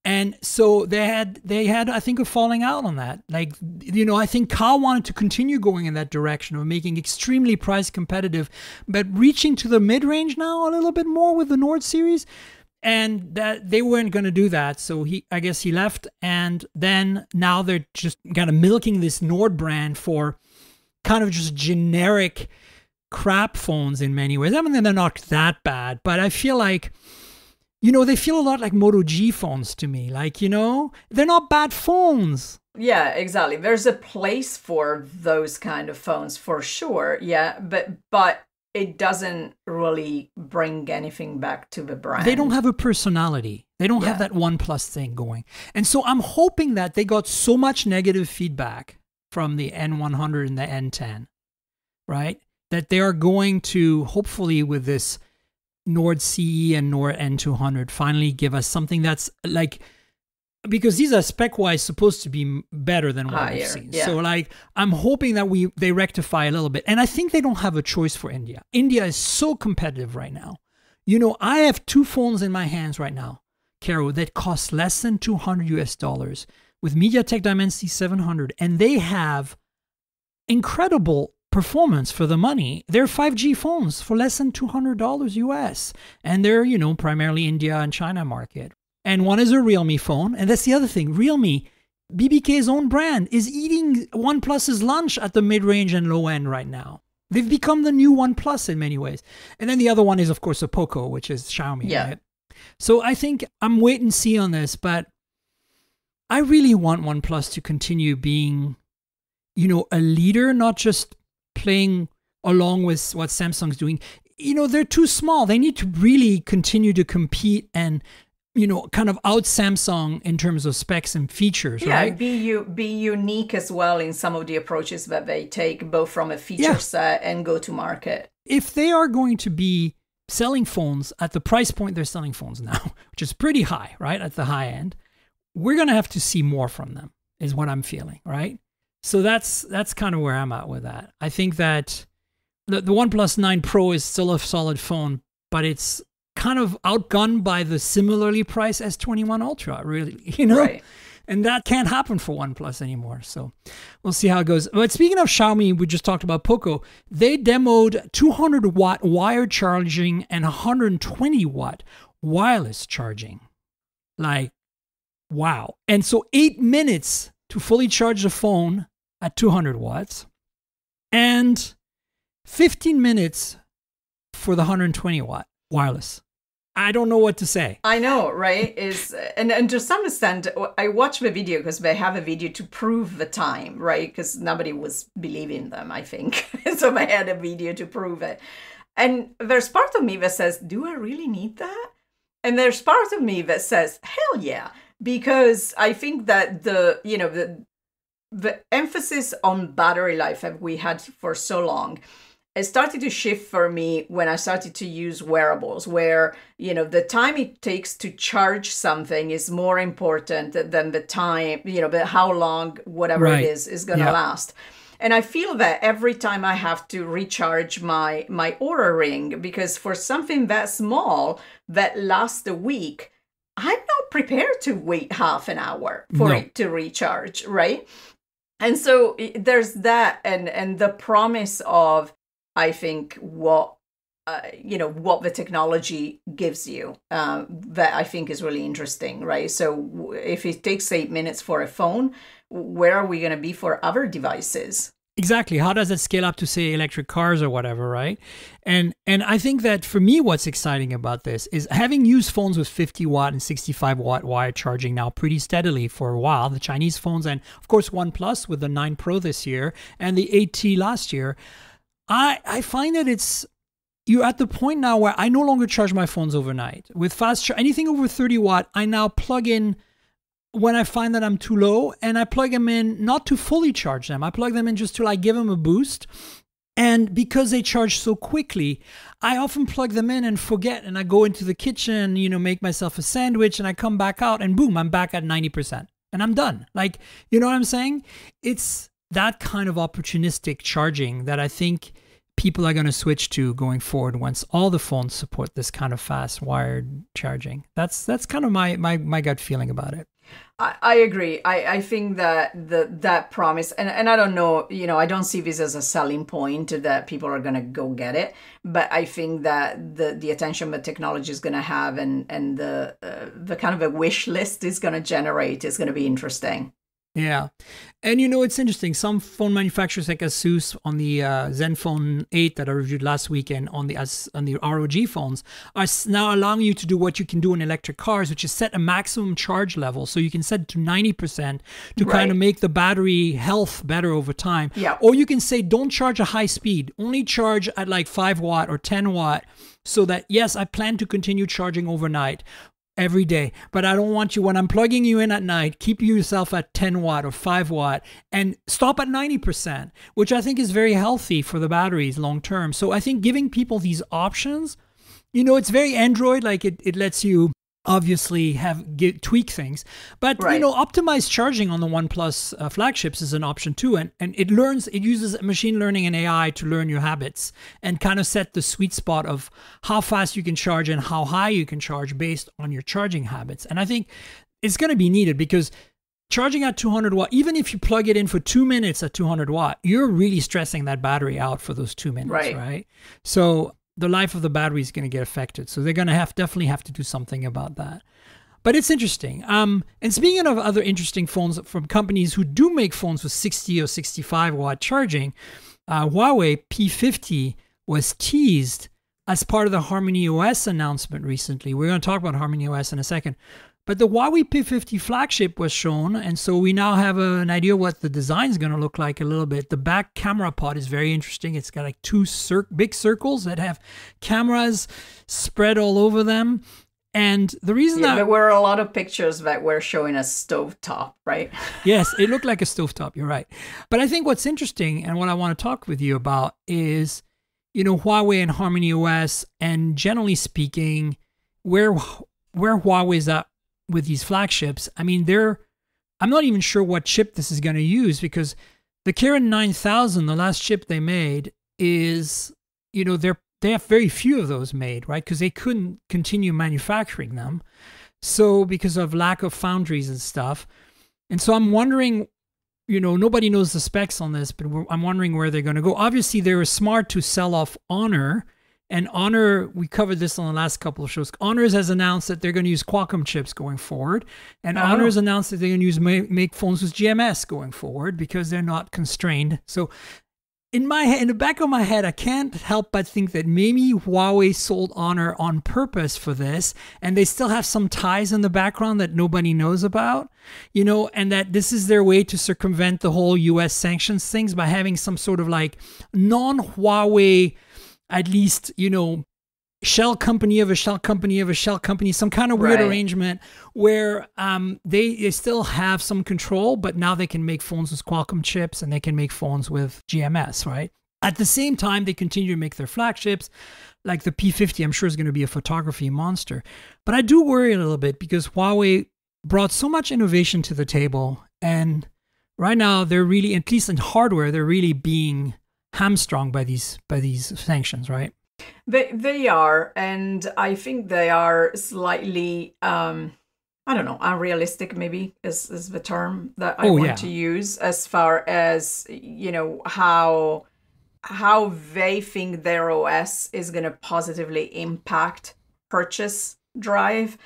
And so they had, I think, a falling out on that. Like, I think Carl wanted to continue going in that direction of making extremely price competitive, but reaching to the mid-range now a little bit more with the Nord series. And that they weren't going to do that. So I guess he left. And then now they're just kind of milking this Nord brand for kind of just generic crap phones in many ways. I mean, they're not that bad, but I feel like, they feel a lot like Moto G phones to me. Like, they're not bad phones. Yeah, exactly. There's a place for those kind of phones for sure. Yeah, but it doesn't really bring anything back to the brand. They don't have a personality. They don't have that OnePlus thing going. And so I'm hoping that they got so much negative feedback from the N100 and the N10, right? That they are going to, hopefully with this Nord CE and Nord N200, finally give us something that's like, because these are spec-wise supposed to be better than what we've seen. Yeah. So like, I'm hoping that they rectify a little bit. And I think they don't have a choice for India. India is so competitive right now. You know, I have 2 phones in my hands right now, Caro, that cost less than $200 US with MediaTek Dimensity 700. And they have incredible performance for the money. They're 5G phones for less than $200 US. And they're, you know, primarily India and China market. And one is a Realme phone. And that's the other thing. Realme, BBK's own brand, is eating OnePlus's lunch at the mid-range and low end right now. They've become the new OnePlus in many ways. And then the other one is, of course, a Poco, which is Xiaomi. Yeah. Right? So I think I'm wait and see on this, but I really want OnePlus to continue being, you know, a leader, not just playing along with what Samsung's doing. You know, they're too small. They need to really continue to compete and, you know, kind of out Samsung in terms of specs and features, right? Be unique as well in some of the approaches that they take, both from a feature set and go to market. If they are going to be selling phones at the price point they're selling phones now, which is pretty high, right? At the high end, we're going to have to see more from them, is what I'm feeling, right? So that's kind of where I'm at with that. I think that the OnePlus 9 Pro is still a solid phone, but it's kind of outgunned by the similarly priced S21 Ultra, really, you know? Right. And that can't happen for OnePlus anymore. So we'll see how it goes. But speaking of Xiaomi, we just talked about Poco. They demoed 200-watt wired charging and 120-watt wireless charging. Like, wow. And so 8 minutes to fully charge the phone at 200 watts and 15 minutes for the 120-watt wireless. I don't know what to say. I know, right? And to some extent, I watched the video because they have a video to prove the time, right? Because nobody was believing them, I think. So they had a video to prove it. And there's part of me that says, do I really need that? And there's part of me that says, hell yeah. Because I think that the emphasis on battery life that we had for so long, it started to shift for me when I started to use wearables, where, you know, the time it takes to charge something is more important than the time, you know, how long whatever it is going to last. And I feel that every time I have to recharge my Oura Ring, because for something that small that lasts a week, I'm not prepared to wait half an hour for it to recharge, right? And so there's that, and the promise of, I think, what the technology gives you, that I think is really interesting, right? So if it takes 8 minutes for a phone, where are we going to be for other devices? Exactly. How does it scale up to, say, electric cars or whatever, right? And I think that for me, what's exciting about this is having used phones with 50-watt and 65-watt wire charging now pretty steadily for a while, the Chinese phones, and of course OnePlus with the 9 Pro this year and the 8T last year, I find that you're at the point now where I no longer charge my phones overnight. With fast charge, anything over 30 watt, I now plug in when I find that I'm too low, and I plug them in not to fully charge them. I plug them in just to like give them a boost. And because they charge so quickly, I often plug them in and forget, and I go into the kitchen, you know, make myself a sandwich, and I come back out and boom, I'm back at 90% and I'm done. Like, you know what I'm saying? It's that kind of opportunistic charging that I think people are going to switch to going forward once all the phones support this kind of fast wired charging. That's kind of my gut feeling about it. I agree. I think that that promise, and I don't know, you know, I don't see this as a selling point that people are going to go get it, but I think that the attention that technology is going to have and the kind of a wish list is going to generate is going to be interesting. Yeah. And it's interesting. Some phone manufacturers like Asus on the Zenfone 8 that I reviewed last weekend on the ROG phones are now allowing you to do what you can do in electric cars, which is set a maximum charge level. So you can set it to 90% to kind of make the battery health better over time. Yeah. Or you can say, don't charge at high speed, only charge at like 5 watt or 10 watt so that, yes, I plan to continue charging overnight every day, but I don't want you, when I'm plugging you in at night, keep yourself at 10 watt or 5 watt and stop at 90%, which I think is very healthy for the batteries long term. So I think giving people these options, it's very Android, like it lets you obviously tweak things, but optimized charging on the OnePlus flagships is an option too, and it uses machine learning and AI to learn your habits and kind of set the sweet spot of how fast you can charge and how high you can charge based on your charging habits. And I think it's going to be needed because charging at 200 watt, even if you plug it in for 2 minutes at 200 watt, you're really stressing that battery out for those 2 minutes, right? So the life of the battery is going to get affected. So they're going to definitely have to do something about that. But it's interesting. And speaking of other interesting phones from companies who do make phones with 60 or 65 watt charging, Huawei P50 was teased as part of the Harmony OS announcement recently. We're going to talk about Harmony OS in a second. But the Huawei P50 flagship was shown, and so we now have an idea what the design is going to look like a little bit. The back camera pod is very interesting. It's got like two big circles that have cameras spread all over them. And the reason that... there were a lot of pictures that were showing a stovetop, right? Yes, it looked like a stovetop. You're right. But I think what's interesting and what I want to talk with you about is, Huawei and Harmony OS, and generally speaking, where Huawei is at with these flagships. I mean, I'm not even sure what chip this is going to use, because the Kirin 9000, the last chip they made, is, they have very few of those made, right? Because they couldn't continue manufacturing them. So because of lack of foundries and stuff. And so I'm wondering, nobody knows the specs on this, but I'm wondering where they're going to go. Obviously, they were smart to sell off Honor. And Honor, we covered this on the last couple of shows. Honor has announced that they're going to use Qualcomm chips going forward. And Honor has announced that they're going to make phones with GMS going forward because they're not constrained. So in the back of my head, I can't help but think that maybe Huawei sold Honor on purpose for this, and they still have some ties in the background that nobody knows about, and that this is their way to circumvent the whole US sanctions things by having some sort of like non-Huawei, at least, shell company of a shell company of a shell company, some kind of weird arrangement where they still have some control, but now they can make phones with Qualcomm chips and they can make phones with GMS, right? At the same time, they continue to make their flagships, like the P50, I'm sure is going to be a photography monster. But I do worry a little bit because Huawei brought so much innovation to the table, and right now they're really, at least in hardware, they're really being hamstrung by these sanctions, right? They are, and I think they are slightly I don't know, unrealistic maybe is the term that I want to use, as far as how they think their OS is going to positively impact purchase drive.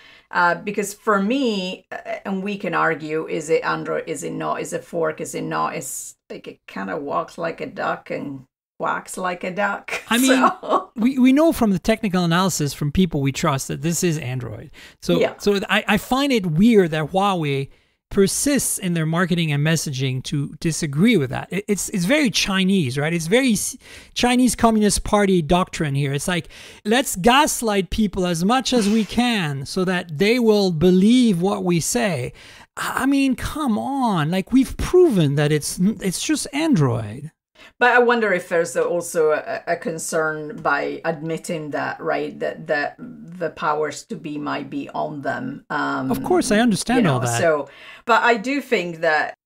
Because for me, and we can argue, is it Android, is it not, is it fork, is it not, it's like it kind of walks like a duck and quacks like a duck. I mean, we know from the technical analysis from people we trust that this is Android. So I find it weird that Huawei persists in their marketing and messaging to disagree with that. It's very Chinese, right? It's very Chinese Communist Party doctrine here. It's like, let's gaslight people as much as we can so that they will believe what we say. I mean, come on. Like, we've proven that it's just Android. But I wonder if there's also a concern by admitting that, right, that the powers to be might be on them. Of course, I understand all that. So, but I do think that,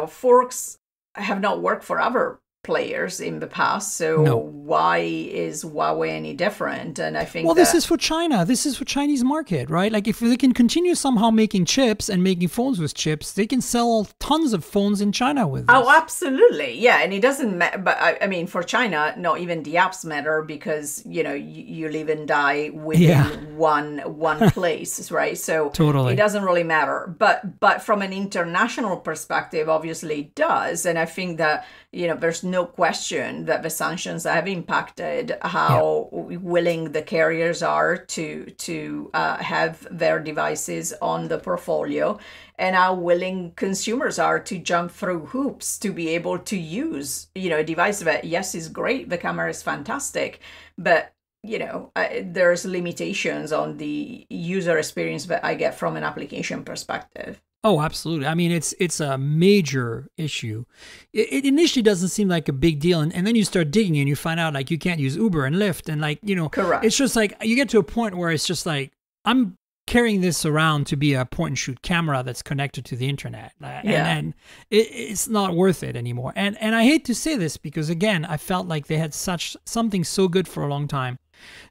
forks have not worked forever players in the past. So why is Huawei any different? And I think this is for China. This is for Chinese market, right? Like if they can continue somehow making chips and making phones with chips, they can sell tons of phones in China with this. Oh, absolutely. Yeah. And it doesn't matter. But I mean, for China, not even the apps matter because, you live and die within one place, right? So totally. It doesn't really matter. But from an international perspective, obviously it does. And I think that, there's no question that the sanctions have impacted how willing the carriers are to have their devices on the portfolio, and how willing consumers are to jump through hoops to be able to use, a device that, yes, is great, the camera is fantastic, but there's limitations on the user experience that I get from an application perspective. Oh, absolutely. I mean, it's a major issue. It initially doesn't seem like a big deal. And then you start digging and you find out like you can't use Uber and Lyft. And like, Correct. It's just like you get to a point where it's just like, I'm carrying this around to be a point and shoot camera that's connected to the internet. And it's not worth it anymore. And I hate to say this because, again, I felt like they had something so good for a long time.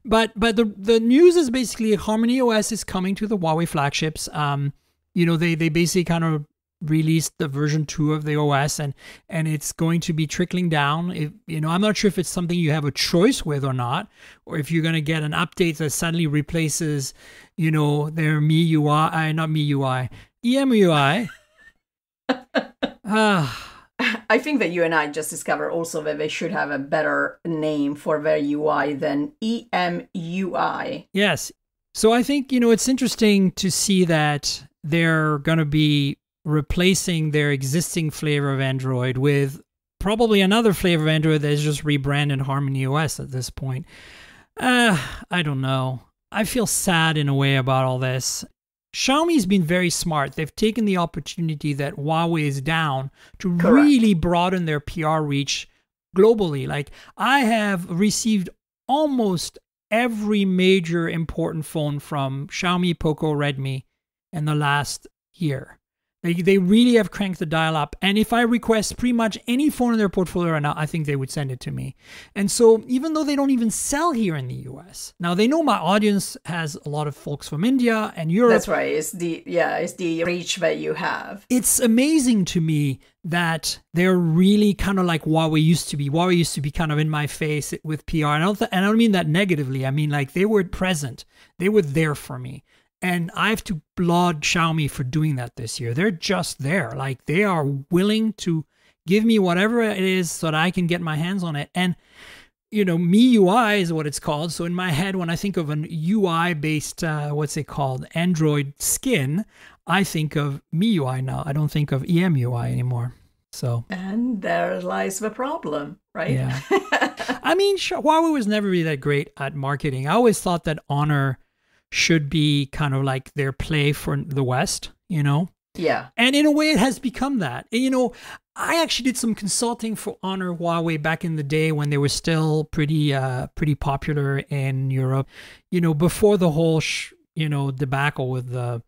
But the news is basically Harmony OS is coming to the Huawei flagships. They basically kind of released the version 2 of the OS and it's going to be trickling down. I'm not sure if it's something you have a choice with or not, or if you're going to get an update that suddenly replaces, their MIUI, not MIUI, EMUI. I think that you and I just discovered also that they should have a better name for their UI than EMUI. Yes. So I think, it's interesting to see that they're going to be replacing their existing flavor of Android with probably another flavor of Android that is just rebranded Harmony OS at this point. I don't know. I feel sad in a way about all this. Xiaomi's been very smart. They've taken the opportunity that Huawei is down to really broaden their PR reach globally. Like, I have received almost every major important phone from Xiaomi, Poco, Redmi in the last year. They really have cranked the dial up. And if I request pretty much any phone in their portfolio right now, I think they would send it to me. And so even though they don't even sell here in the US, now they know my audience has a lot of folks from India and Europe. That's right. It's the reach that you have. It's amazing to me that they're really kind of like Huawei used to be. Huawei used to be kind of in my face with PR. And I don't mean that negatively. I mean, like, they were present. They were there for me. And I have to applaud Xiaomi for doing that this year. They're just there. Like, they are willing to give me whatever it is so that I can get my hands on it. And, MIUI is what it's called. So in my head, when I think of an UI-based, what's it called, Android skin, I think of MIUI now. I don't think of EMUI anymore. So. And there lies the problem, right? Yeah. I mean, Huawei was never really that great at marketing. I always thought that Honor should be kind of like their play for the West, Yeah. And in a way, it has become that. And, I actually did some consulting for Honor Huawei back in the day when they were still pretty popular in Europe, before the whole, debacle with the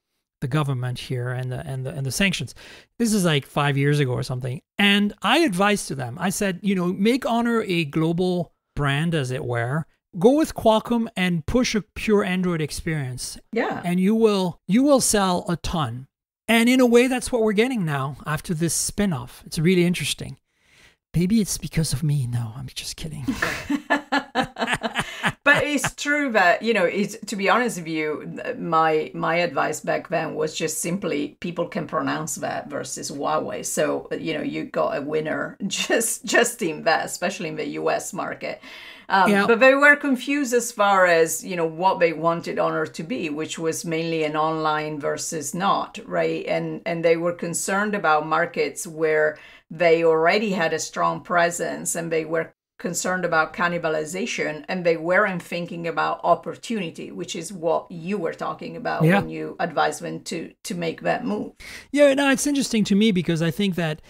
government here and the sanctions. This is like 5 years ago or something. And I advised to them, I said, make Honor a global brand, as it were. Go with Qualcomm and push a pure Android experience. Yeah. And you will sell a ton. And in a way, that's what we're getting now after this spin-off. It's really interesting. Maybe it's because of me. No, I'm just kidding. But it's true that, to be honest with you, my advice back then was just simply people can pronounce that versus Huawei. So, you got a winner. Just invest, especially in the US market. But they were confused as far as, what they wanted Honor to be, which was mainly an online versus not, right? And they were concerned about markets where they already had a strong presence and they were concerned about cannibalization, and they weren't thinking about opportunity, which is what you were talking about when you advised them to make that move. Yeah, no, it's interesting to me because I think that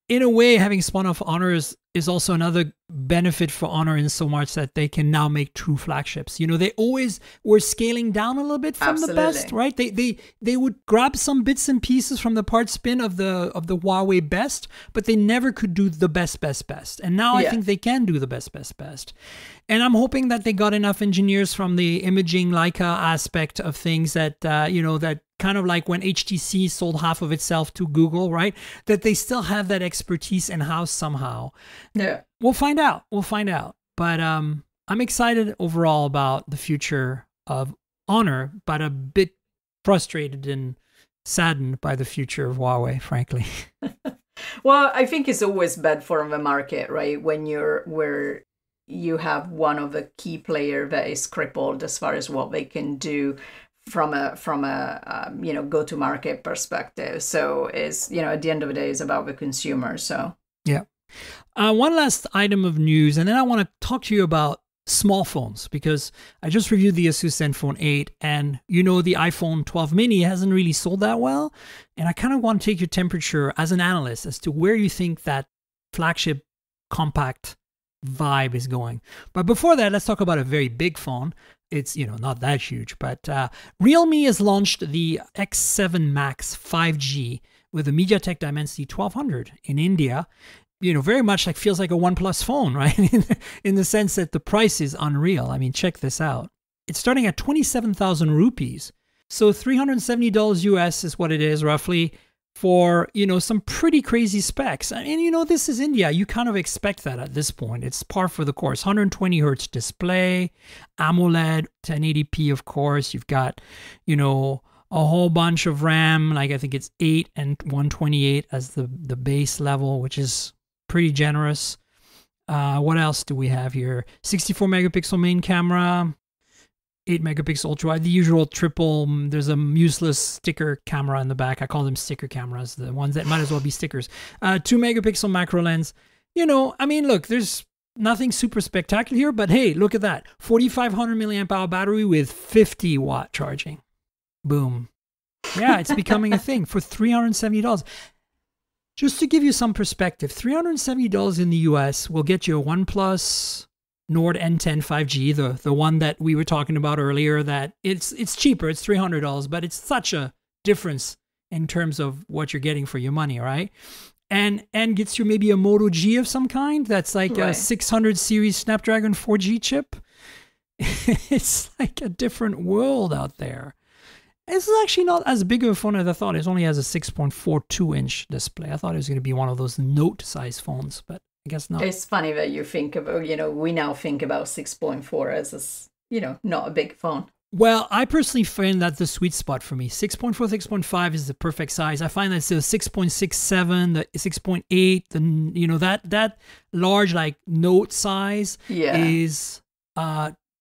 in a way, having spun off Honor is is also another benefit for Honor in so much that they can now make true flagships. You know, they always were scaling down a little bit from the best, right? They would grab some bits and pieces from the parts bin of the Huawei best, but they never could do the best. And now I think they can do the best. And I'm hoping that they got enough engineers from the imaging Leica aspect of things that, you know, that kind of like when HTC sold half of itself to Google, right? That they still have that expertise in-house somehow. Yeah. We'll find out. But I'm excited overall about the future of Honor, but a bit frustrated and saddened by the future of Huawei, frankly. Well, I think it's always bad for the market, right? When where you have one of the key player that is crippled as far as what they can do from a you know, go-to-market perspective. So it's, you know, at the end of the day, it's about the consumer. So yeah. One last item of news, and then I want to talk to you about small phones, because I just reviewed the Asus Zenfone 8, and you know, the iPhone 12 mini hasn't really sold that well. And I kind of want to take your temperature as an analyst as to where you think that flagship compact vibe is going. But before that, let's talk about a very big phone. It's, you know, not that huge, but Realme has launched the X7 Max 5G with a MediaTek Dimensity 1200 in India. You know, very much like feels like a OnePlus phone, right? In the sense that the price is unreal. I mean, check this out. It's starting at 27,000 rupees. So $370 US is what it is roughly for, you know, some pretty crazy specs. And, you know, this is India. You kind of expect that at this point. It's par for the course. 120 hertz display, AMOLED, 1080p, of course. You've got, you know, a whole bunch of RAM, like I think it's 8 and 128 as the base level, which is pretty generous. What else do we have here? 64 megapixel main camera, 8 megapixel ultra wide, the usual triple. There's a useless sticker camera in the back. I call them sticker cameras, the ones that might as well be stickers. 2 megapixel macro lens. You know, I mean, look, there's nothing super spectacular here, but hey, look at that. 4,500 milliamp hour battery with 50 watt charging. Boom. Yeah, it's becoming a thing for $370. Just to give you some perspective, $370 in the US will get you a OnePlus Nord N10 5G, the one that we were talking about earlier, that it's cheaper, it's $300, but it's such a difference in terms of what you're getting for your money, right? And gets you maybe a Moto G of some kind that's like a 600 series Snapdragon 4G chip. It's like a different world out there. This is actually not as big of a phone as I thought. It only has a 6.42-inch display. I thought it was going to be one of those Note-sized phones, but I guess not. It's funny that you think about, you know, we now think about 6.4 as, you know, not a big phone. Well, I personally find that the sweet spot for me. 6.4, 6.5 is the perfect size. I find that the 6.67, the 6.8, the, you know, that large, like, Note size is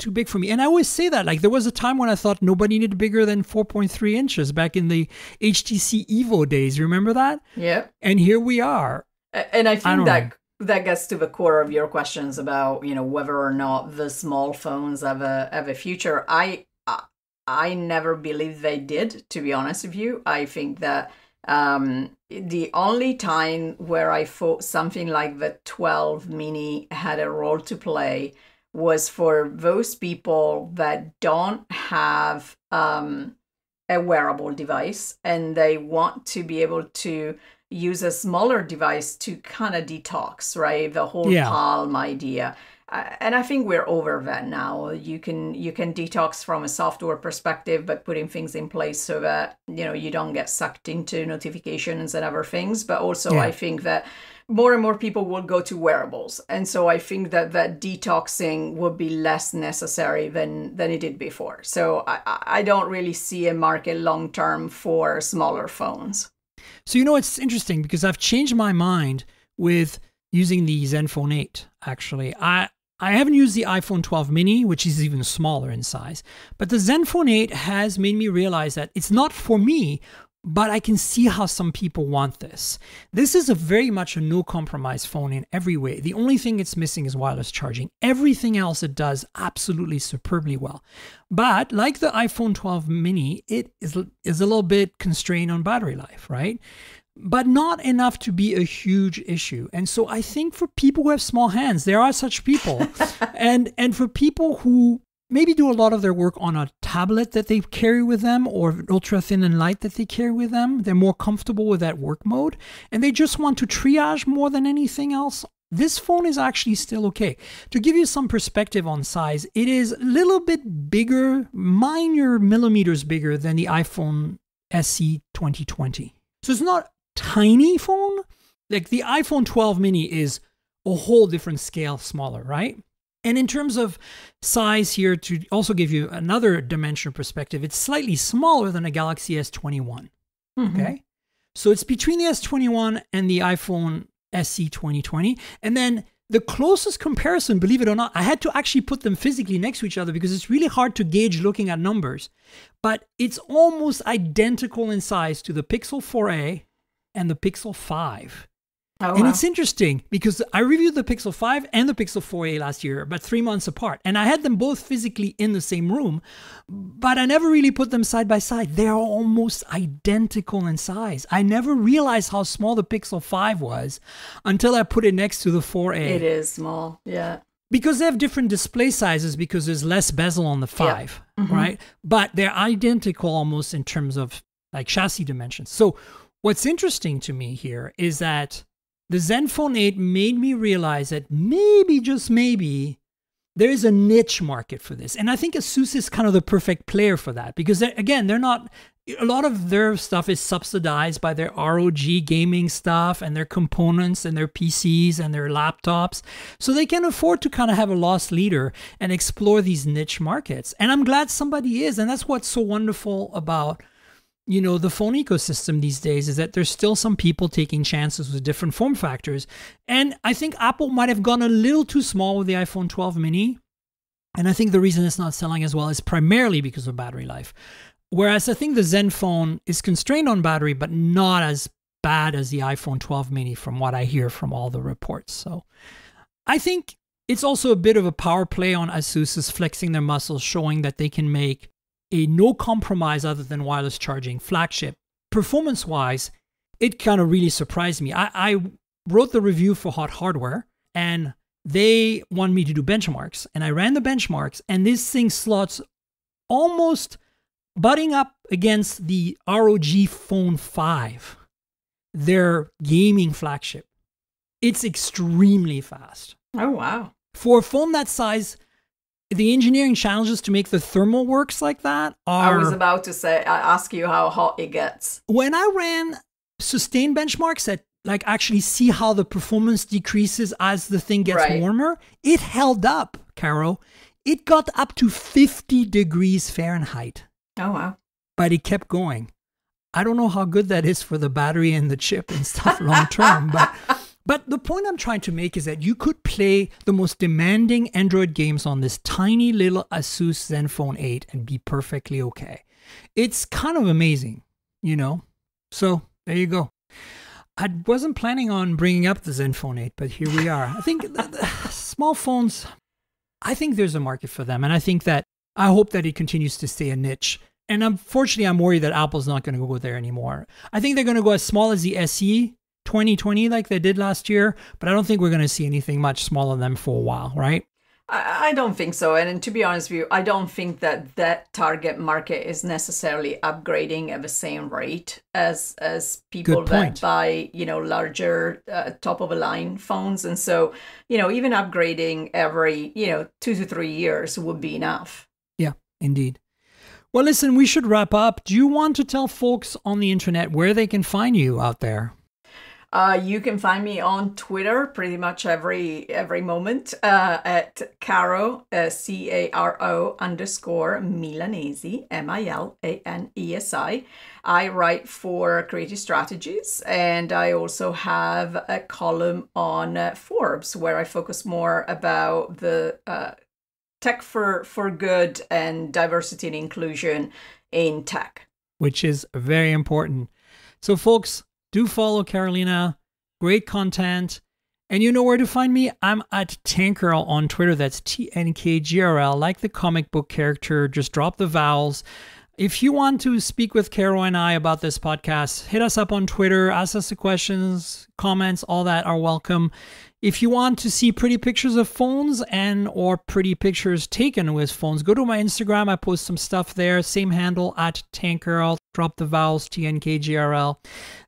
too big for me. And I always say that, like, there was a time when I thought nobody needed bigger than 4.3 inches back in the HTC Evo days. You remember that? Yeah. And here we are. And I think that gets to the core of your questions about, you know, whether or not the small phones have a future. I never believed they did, to be honest with you. I think that the only time where I thought something like the 12 mini had a role to play was for those people that don't have a wearable device and they want to be able to use a smaller device to kind of detox, right? The whole Palm idea. And I think we're over that now. You can detox from a software perspective, but putting things in place so that, you know, you don't get sucked into notifications and other things. But also I think that more and more people will go to wearables. And so I think that detoxing would be less necessary than it did before. So I don't really see a market long-term for smaller phones. So, you know, it's interesting because I've changed my mind with using the Zenfone 8, actually. I haven't used the iPhone 12 mini, which is even smaller in size. But the Zenfone 8 has made me realize that it's not for me, but I can see how some people want this. This is very much a no-compromise phone in every way. The only thing it's missing is wireless charging. Everything else it does absolutely superbly well. But like the iPhone 12 mini, it is a little bit constrained on battery life, right? but not enough to be a huge issue. And so I think for people who have small hands, there are such people. and for people who maybe do a lot of their work on a tablet that they carry with them or ultra thin and light that they carry with them, they're more comfortable with that work mode. And they just want to triage more than anything else. This phone is actually still okay. To give you some perspective on size, it is a little bit bigger, minor millimeters bigger than the iPhone SE 2020. So it's not a tiny phone. Like the iPhone 12 mini is a whole different scale smaller, right? And in terms of size here, to also give you another dimension perspective, it's slightly smaller than a Galaxy S21. Okay? So it's between the S21 and the iPhone SE 2020. And then the closest comparison, believe it or not, I had to actually put them physically next to each other because it's really hard to gauge looking at numbers. But it's almost identical in size to the Pixel 4a and the Pixel 5. Oh, and wow. it's interesting because I reviewed the Pixel 5 and the Pixel 4a last year, but 3 months apart. And I had them both physically in the same room, but I never really put them side by side. They're almost identical in size. I never realized how small the Pixel 5 was until I put it next to the 4a. It is small, yeah. Because they have different display sizes because there's less bezel on the 5, right? But they're identical almost in terms of like chassis dimensions. So what's interesting to me here is that the Zenfone 8 made me realize that maybe, just maybe, there is a niche market for this. And I think ASUS is kind of the perfect player for that because, again, they're not, a lot of their stuff is subsidized by their ROG gaming stuff and their components and their PCs and their laptops. So they can afford to kind of have a loss leader and explore these niche markets. And I'm glad somebody is. And that's what's so wonderful about the phone ecosystem these days is that there's still some people taking chances with different form factors. And I think Apple might have gone a little too small with the iPhone 12 mini. And I think the reason it's not selling as well is primarily because of battery life. Whereas I think the Zenfone is constrained on battery, but not as bad as the iPhone 12 mini from what I hear from all the reports. So I think it's also a bit of a power play on ASUS flexing their muscles, showing that they can make a no compromise other than wireless charging flagship. Performance-wise, it kind of really surprised me. I wrote the review for Hot Hardware, and they wanted me to do benchmarks. And I ran the benchmarks, and this thing slots almost butting up against the ROG Phone 5, their gaming flagship. It's extremely fast. Oh, wow. For a phone that size, the engineering challenges to make the thermal works like that are... I was about to ask you how hot it gets. When I ran sustained benchmarks that actually see how the performance decreases as the thing gets warmer, it held up, Caro. It got up to 50 degrees Fahrenheit. Oh, wow. But it kept going. I don't know how good that is for the battery and the chip and stuff long term, But the point I'm trying to make is that you could play the most demanding Android games on this tiny little ASUS Zenfone 8 and be perfectly okay. It's kind of amazing, So there you go. I wasn't planning on bringing up the Zenfone 8, but here we are. I think the small phones, I think there's a market for them. And I hope that it continues to stay a niche. And unfortunately, I'm worried that Apple's not going to go there anymore. I think they're going to go as small as the SE 2020 like they did last year, but I don't think we're going to see anything much smaller than them for a while, right? I don't think so. And to be honest with you, I don't think that target market is necessarily upgrading at the same rate as people that buy, larger top of the line phones. And so, even upgrading every, 2 to 3 years would be enough. Yeah, indeed. Well, listen, we should wrap up. Do you want to tell folks on the internet where they can find you out there? You can find me on Twitter pretty much every moment at Caro, CARO _Milanesi, MILANESI. I write for Creative Strategies, and I also have a column on Forbes where I focus more about the tech for good and diversity and inclusion in tech. Which is very important. So folks, do follow Carolina. Great content. And you know where to find me? I'm at Tankgirl on Twitter. That's TNKGRL. Like the comic book character. Just drop the vowels. If you want to speak with Carol and I about this podcast, hit us up on Twitter, ask us the questions, comments, all that are welcome. If you want to see pretty pictures of phones and or pretty pictures taken with phones, go to my Instagram. I post some stuff there. Same handle at Tankgirl. Drop the vowels, TNKGRL.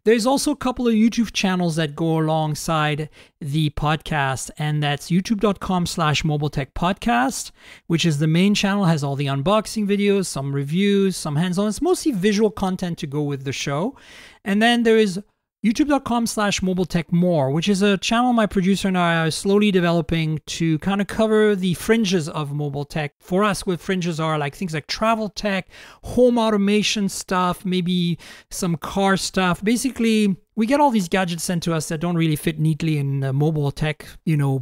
There's also a couple of YouTube channels that go alongside the podcast, and that's youtube.com/mobiletechpodcast, which is the main channel, has all the unboxing videos, some reviews, some hands-on. It's mostly visual content to go with the show. And then there is youtube.com/mobiletechmore, which is a channel my producer and I are slowly developing to kind of cover the fringes of mobile tech. For us, what fringes are like things like travel tech, home automation stuff, maybe some car stuff. Basically, we get all these gadgets sent to us that don't really fit neatly in a mobile tech,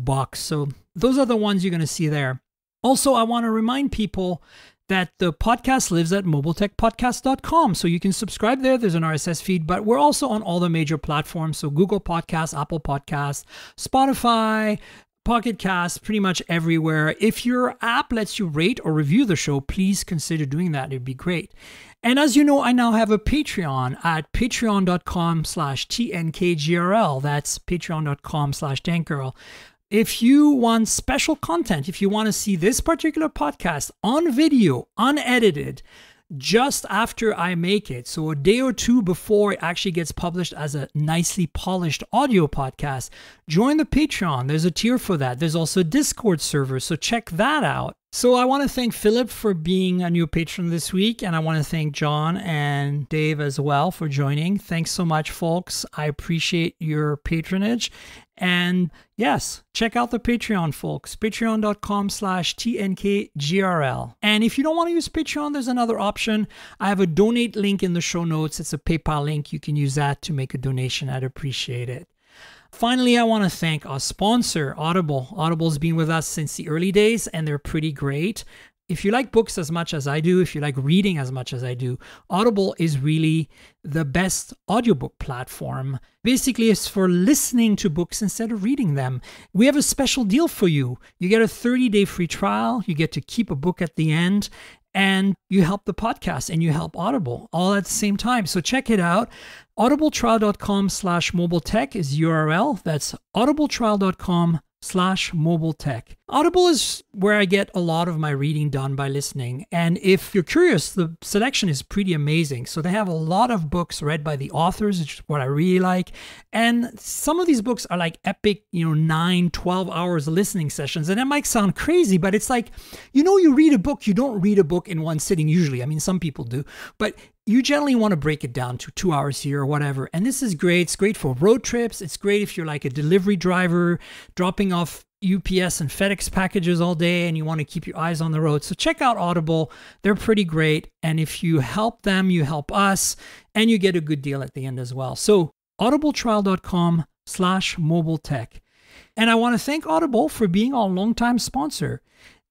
box. So those are the ones you're going to see there. Also, I want to remind people that the podcast lives at mobiletechpodcast.com. So you can subscribe there. There's an RSS feed, but we're also on all the major platforms. So Google Podcasts, Apple Podcasts, Spotify, Pocket Casts, pretty much everywhere. If your app lets you rate or review the show, please consider doing that. It'd be great. And as you know, I now have a Patreon at patreon.com/TNKGRL. That's patreon.com/Tankgirl. If you want special content, if you want to see this particular podcast on video, unedited, just after I make it, so a day or two before it actually gets published as a nicely polished audio podcast, join the Patreon. There's a tier for that. There's also a Discord server, so check that out. So I want to thank Philip for being a new patron this week, and I want to thank John and Dave as well for joining. Thanks so much, folks. I appreciate your patronage. And yes, check out the Patreon, folks. Patreon.com/TNKGRL. And if you don't want to use Patreon, there's another option. I have a donate link in the show notes. It's a PayPal link. You can use that to make a donation. I'd appreciate it. Finally, I want to thank our sponsor, Audible. Audible's been with us since the early days, and they're pretty great. If you like books as much as I do, if you like reading as much as I do, Audible is really the best audiobook platform. Basically, it's for listening to books instead of reading them. We have a special deal for you. You get a 30-day free trial. You get to keep a book at the end. And you help the podcast and you help Audible all at the same time. So check it out. audibletrial.com/mobiletech is URL. That's audibletrial.com/mobiletech. Audible is where I get a lot of my reading done by listening. And if you're curious, the selection is pretty amazing. So they have a lot of books read by the authors, which is what I really like. And some of these books are like epic, 9, 12 hours listening sessions. And that might sound crazy, but it's like, you read a book, you don't read a book in one sitting usually. I mean, some people do, but you generally want to break it down to 2 hours here or whatever. And this is great. It's great for road trips. It's great if you're like a delivery driver dropping off UPS and FedEx packages all day and you want to keep your eyes on the road. So check out Audible. They're pretty great. And if you help them, you help us, and you get a good deal at the end as well. So audibletrial.com/mobiletech. And I want to thank Audible for being our longtime sponsor.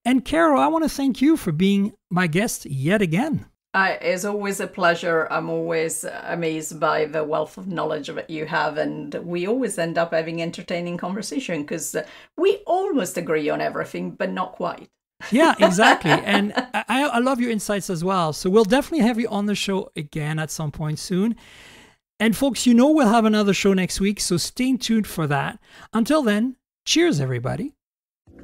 And Carol, I want to thank you for being my guest yet again. It's always a pleasure. I'm always amazed by the wealth of knowledge that you have, and we always end up having entertaining conversation because we almost agree on everything, but not quite. Yeah, exactly. And I love your insights as well. So we'll definitely have you on the show again at some point soon. And folks, we'll have another show next week, so stay tuned for that. Until then, cheers, everybody.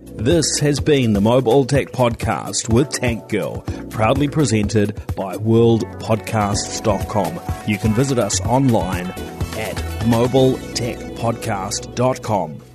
This has been the Mobile Tech Podcast with Tank Girl, proudly presented by worldpodcasts.com. You can visit us online at mobiletechpodcast.com.